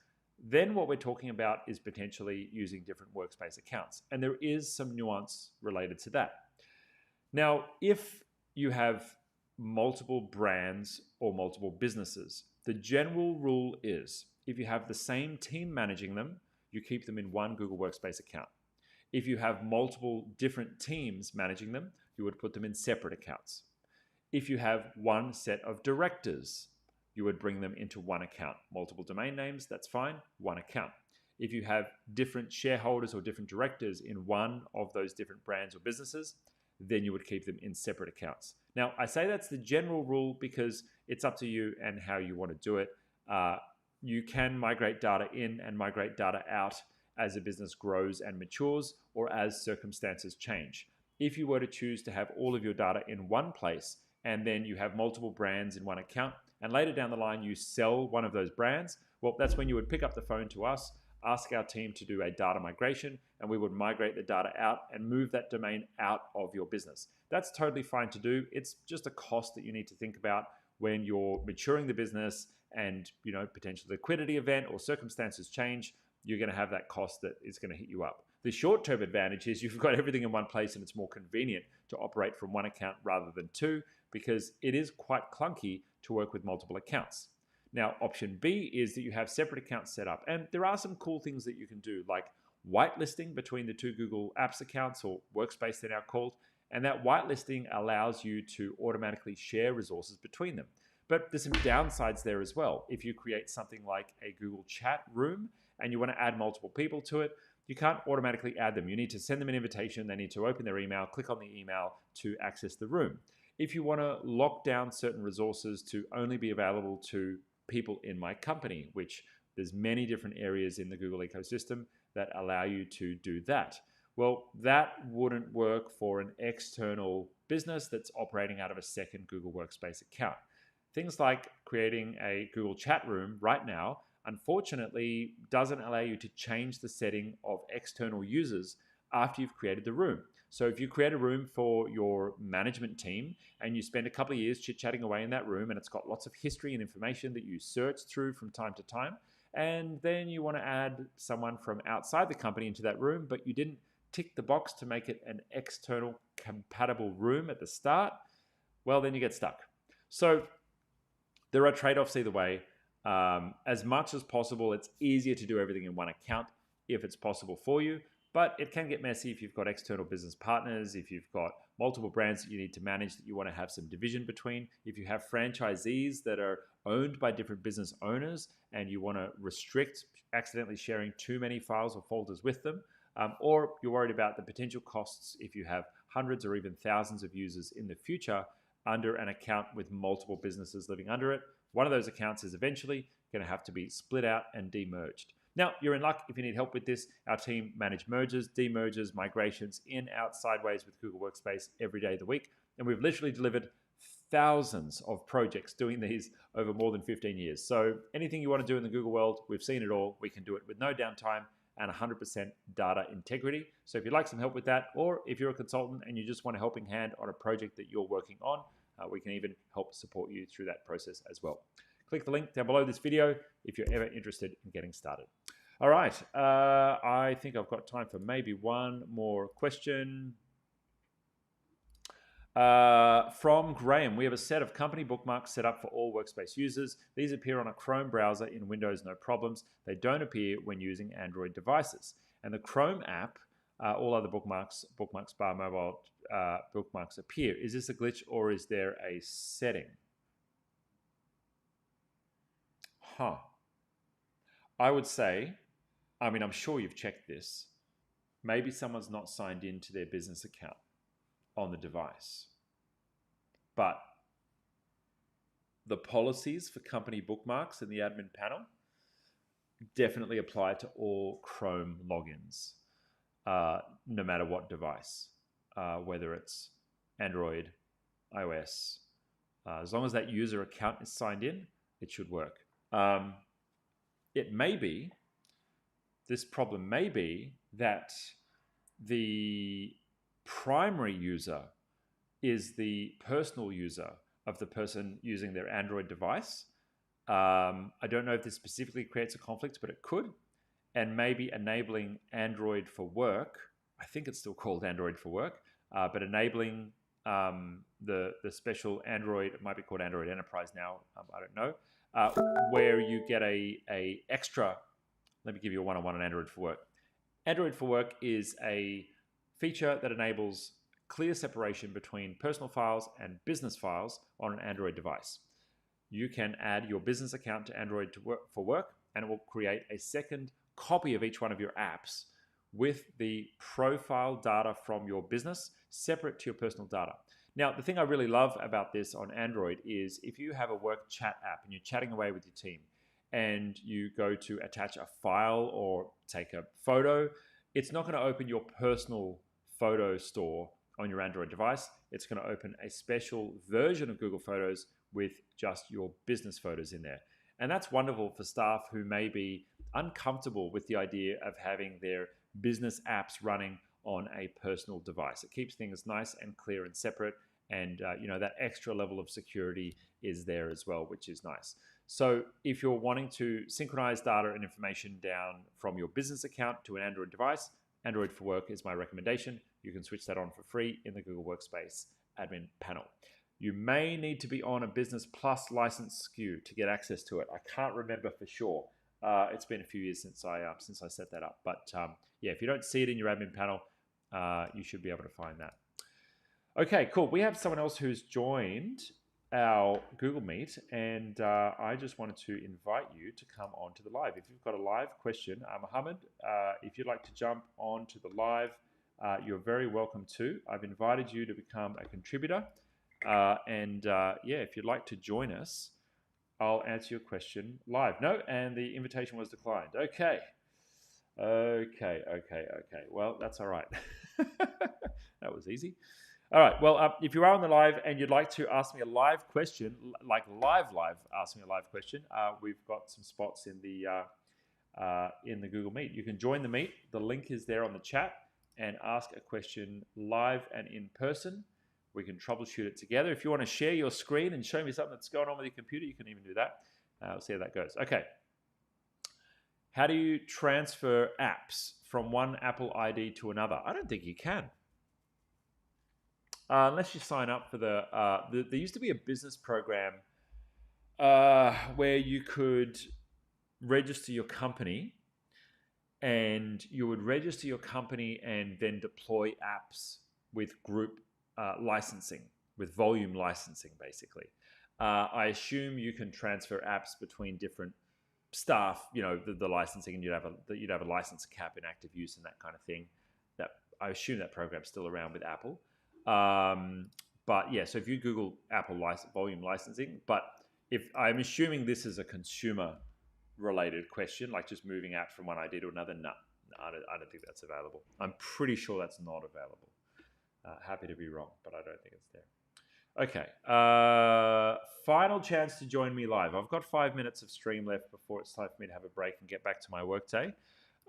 then what we're talking about is potentially using different Workspace accounts. And there is some nuance related to that. Now, if you have multiple brands or multiple businesses, the general rule is if you have the same team managing them, you keep them in 1 Google Workspace account. If you have multiple different teams managing them, you would put them in separate accounts. If you have 1 set of directors, you would bring them into 1 account. Multiple domain names, that's fine, 1 account. If you have different shareholders or different directors in 1 of those different brands or businesses, then you would keep them in separate accounts. Now, I say that's the general rule because it's up to you and how you want to do it. You can migrate data in and migrate data out as a business grows and matures, or as circumstances change. If you were to choose to have all of your data in 1 place, and then you have multiple brands in 1 account, and later down the line you sell one of those brands, well, that's when you would pick up the phone to us, ask our team to do a data migration, and we would migrate the data out and move that domain out of your business. That's totally fine to do. It's just a cost that you need to think about when you're maturing the business and potential liquidity event or circumstances change, you're going to have that cost that is going to hit you up. The short-term advantage is you've got everything in one place, and it's more convenient to operate from one account rather than two, because it is quite clunky to work with multiple accounts. Now, option B is that you have separate accounts set up, and there are some cool things that you can do, like whitelisting between the two Google Apps accounts, or Workspace they're now called, and that whitelisting allows you to automatically share resources between them. But there's some downsides there as well. If you create something like a Google chat room and you want to add multiple people to it, you can't automatically add them. You need to send them an invitation. They need to open their email, click on the email to access the room. If you want to lock down certain resources to only be available to people in my company, which there's many different areas in the Google ecosystem that allow you to do that. Well, that wouldn't work for an external business that's operating out of a second Google Workspace account. Things like creating a Google chat room right now, unfortunately, doesn't allow you to change the setting of external users after you've created the room. So if you create a room for your management team and you spend a couple of years chit-chatting away in that room, and it's got lots of history and information that you search through from time to time, and then you want to add someone from outside the company into that room, but you didn't tick the box to make it an external compatible room at the start, well, then you get stuck. So there are trade-offs either way. As much as possible, it's easier to do everything in one account if it's possible for you, but it can get messy if you've got external business partners, if you've got multiple brands that you need to manage that you want to have some division between, if you have franchisees that are owned by different business owners and you want to restrict accidentally sharing too many files or folders with them, or you're worried about the potential costs if you have hundreds or even thousands of users in the future under an account with multiple businesses living under it. One of those accounts is eventually going to have to be split out and demerged. Now, you're in luck if you need help with this. Our team manage mergers, demergers, migrations in, out, sideways with Google Workspace every day of the week. And we've literally delivered thousands of projects doing these over more than 15 years. So anything you want to do in the Google world, we've seen it all. We can do it with no downtime and 100% data integrity. So if you'd like some help with that, or if you're a consultant and you just want a helping hand on a project that you're working on, we can even help support you through that process as well. Click the link down below this video if you're ever interested in getting started. All right, I think I've got time for maybe one more question. From Graham, we have a set of company bookmarks set up for all Workspace users. These appear on a Chrome browser in Windows, no problems. They don't appear when using Android devices. And the Chrome app, all other bookmarks bar mobile bookmarks appear. Is this a glitch or is there a setting? I would say, I'm sure you've checked this. Maybe someone's not signed into their business account on the device. But the policies for company bookmarks in the admin panel definitely apply to all Chrome logins, no matter what device, whether it's Android, iOS. As long as that user account is signed in, it should work. This problem may be that the primary user is the personal user of the person using their Android device. I don't know if this specifically creates a conflict, but it could. And maybe enabling Android for work, I think it's still called Android for work, but enabling the special Android, it might be called Android Enterprise now, I don't know, where you get a extra, let me give you a one-on-one on Android for work. Android for work is a feature that enables clear separation between personal files and business files on an Android device. You can add your business account to Android for work, and it will create a second copy of each one of your apps with the profile data from your business separate to your personal data. Now, the thing I really love about this on Android is if you have a work chat app and you're chatting away with your team and you go to attach a file or take a photo, it's not going to open your personal photo store on your Android device. It's going to open a special version of Google Photos with just your business photos in there. And that's wonderful for staff who may be uncomfortable with the idea of having their business apps running on a personal device. It keeps things nice and clear and separate, And that extra level of security is there as well, which is nice. So if you're wanting to synchronize data and information down from your business account to an Android device, Android for Work is my recommendation. You can switch that on for free in the Google Workspace admin panel. You may need to be on a Business Plus license SKU to get access to it. I can't remember for sure. It's been a few years since I set that up. But yeah, if you don't see it in your admin panel, you should be able to find that. Okay, cool. We have someone else who's joined our Google Meet, and I just wanted to invite you to come on to the live. If you've got a live question, Mohammed, if you'd like to jump on to the live, you're very welcome to. I've invited you to become a contributor. Yeah, if you'd like to join us, I'll answer your question live. No, and the invitation was declined. Okay. Well, that's all right. That was easy. All right. Well, if you are on the live and you'd like to ask me a live question, like live, ask me a live question, we've got some spots in the Google Meet. You can join the Meet. The link is there on the chat, and ask a question live and in person. We can troubleshoot it together. If you want to share your screen and show me something that's going on with your computer, you can even do that. We'll see how that goes. Okay. How do you transfer apps from one Apple ID to another? I don't think you can. Unless you sign up for there used to be a business program where you could register your company, and you would register your company and then deploy apps with group licensing, with volume licensing, basically. I assume you can transfer apps between different staff, the licensing, and you'd have a license cap in active use and that kind of thing. That I assume that program's still around with Apple. But yeah, so if you Google Apple volume licensing, but if I'm assuming this is a consumer related question, like just moving apps from one ID to another, no, I don't think that's available. I'm pretty sure that's not available. Happy to be wrong, but I don't think it's there. Okay. Final chance to join me live. I've got 5 minutes of stream left before it's time for me to have a break and get back to my workday.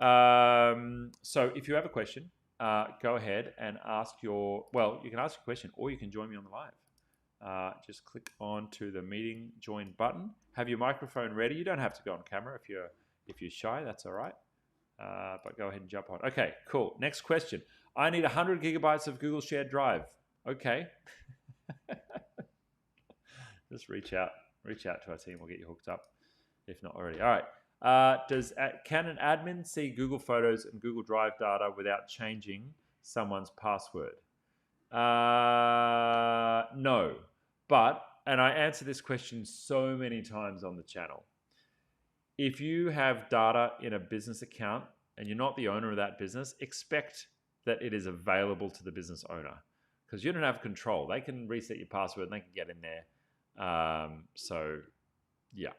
So if you have a question, go ahead and you can ask a question, or you can join me on the live. Just click on to the meeting join button. Have your microphone ready. You don't have to go on camera if you're shy. That's all right. But go ahead and jump on. Okay, cool. Next question. I need 100 gigabytes of Google Shared Drive. Okay. Just reach out to our team. We'll get you hooked up if not already. All right. Can an admin see Google Photos and Google Drive data without changing someone's password? No. And I answer this question so many times on the channel. If you have data in a business account and you're not the owner of that business, expect that it is available to the business owner, because you don't have control. They can reset your password and they can get in there. So, yeah.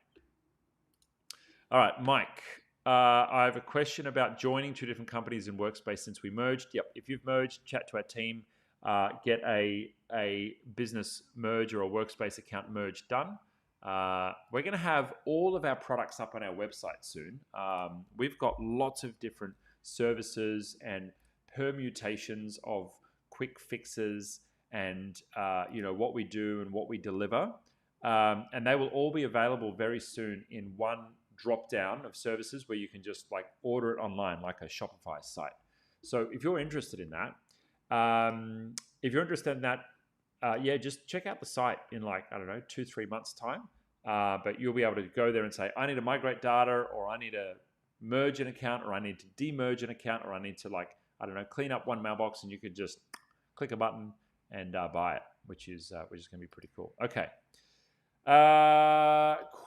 All right, Mike. I have a question about joining two different companies in Workspace since we merged. Yep, if you've merged, chat to our team. Get a business merge or a Workspace account merge done. We're going to have all of our products up on our website soon. We've got lots of different services and permutations of quick fixes and what we do and what we deliver. And they will all be available very soon in one drop down of services where you can just like order it online like a Shopify site. So if you're interested in that, just check out the site in 2-3 months time. But you'll be able to go there and say, I need to migrate data, or I need to merge an account, or I need to demerge an account, or I need to clean up one mailbox, and you could just click a button and buy it, which is going to be pretty cool. Okay.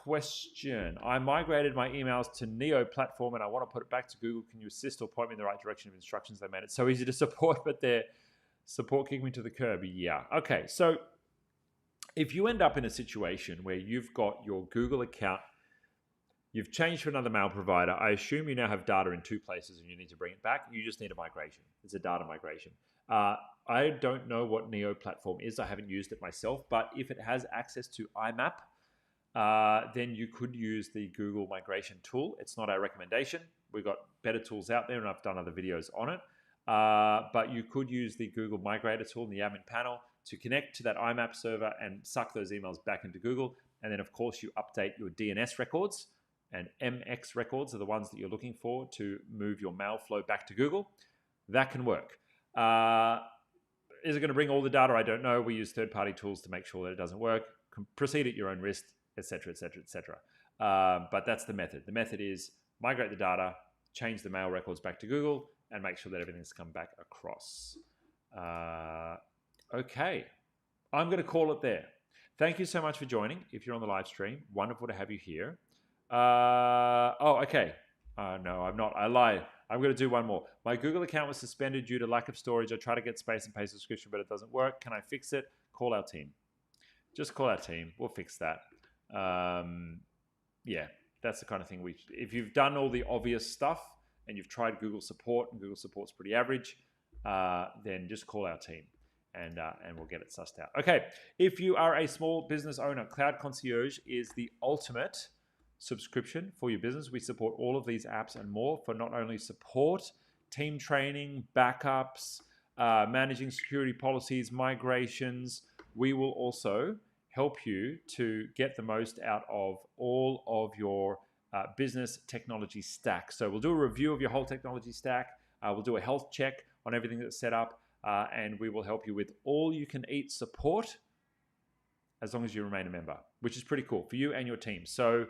Question. I migrated my emails to Neo platform and I want to put it back to Google. Can you assist or point me in the right direction of instructions? They made it so easy to support, but their support kicked me to the curb. Yeah. Okay. So if you end up in a situation where you've got your Google account, you've changed to another mail provider, I assume you now have data in two places and you need to bring it back. You just need a migration. It's a data migration. I don't know what Neo platform is. I haven't used it myself, but if it has access to IMAP, then you could use the Google migration tool. It's not our recommendation. We've got better tools out there, and I've done other videos on it. But you could use the Google Migrator tool in the admin panel to connect to that IMAP server and suck those emails back into Google. And then, of course, you update your DNS records, and MX records are the ones that you're looking for to move your mail flow back to Google. That can work. Is it going to bring all the data? I don't know. We use third-party tools to make sure that it doesn't work. Proceed at your own risk, etc., etc., etc. But that's the method. The method is migrate the data, change the mail records back to Google, and make sure that everything's come back across. Okay, I'm going to call it there. Thank you so much for joining. If you're on the live stream, wonderful to have you here. Okay. No, I'm not. I lied. I'm going to do one more. My Google account was suspended due to lack of storage. I try to get space and pay subscription, but it doesn't work. Can I fix it? Call our team. Just call our team. We'll fix that. Yeah, that's the kind of thing if you've done all the obvious stuff and you've tried Google support and Google support's pretty average, then just call our team and we'll get it sussed out. Okay, if you are a small business owner, Cloud Concierge is the ultimate subscription for your business. We support all of these apps and more for not only support, team training, backups, managing security policies, migrations. We will also help you to get the most out of all of your business technology stack. So we'll do a review of your whole technology stack. We'll do a health check on everything that's set up, and we will help you with all you can eat support as long as you remain a member, which is pretty cool for you and your team. So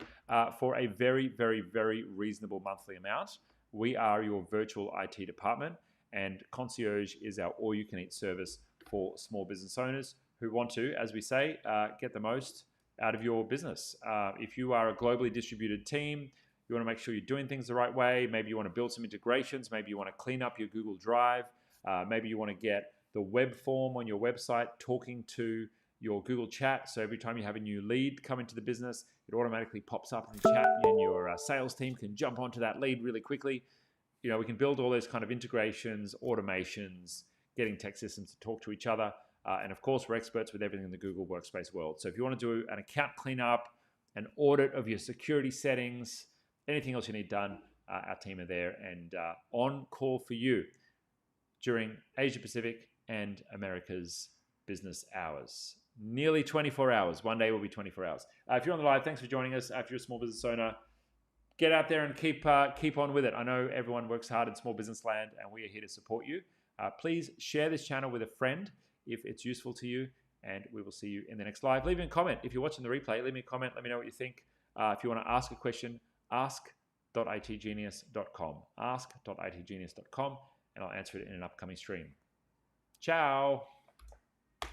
for a very, very, very reasonable monthly amount, we are your virtual IT department, and Concierge is our all-you-can-eat service for small business owners who want to, as we say, get the most out of your business. If you are a globally distributed team, you want to make sure you're doing things the right way. Maybe you want to build some integrations. Maybe you want to clean up your Google Drive. Maybe you want to get the web form on your website talking to your Google chat. So every time you have a new lead come into the business, it automatically pops up in the chat and your sales team can jump onto that lead really quickly. You know, we can build all those kind of integrations, automations, getting tech systems to talk to each other. And of course, we're experts with everything in the Google Workspace world. So if you want to do an account cleanup, an audit of your security settings, anything else you need done, our team are there and on call for you during Asia Pacific and America's business hours. Nearly 24 hours. One day will be 24 hours. If you're on the live, thanks for joining us. If you're a small business owner, get out there and keep on with it. I know everyone works hard in small business land, and we are here to support you. Please share this channel with a friend if it's useful to you, and we will see you in the next live. Leave me a comment. If you're watching the replay, leave me a comment. Let me know what you think. If you want to ask a question, ask.itgenius.com. Ask.itgenius.com, and I'll answer it in an upcoming stream. Ciao.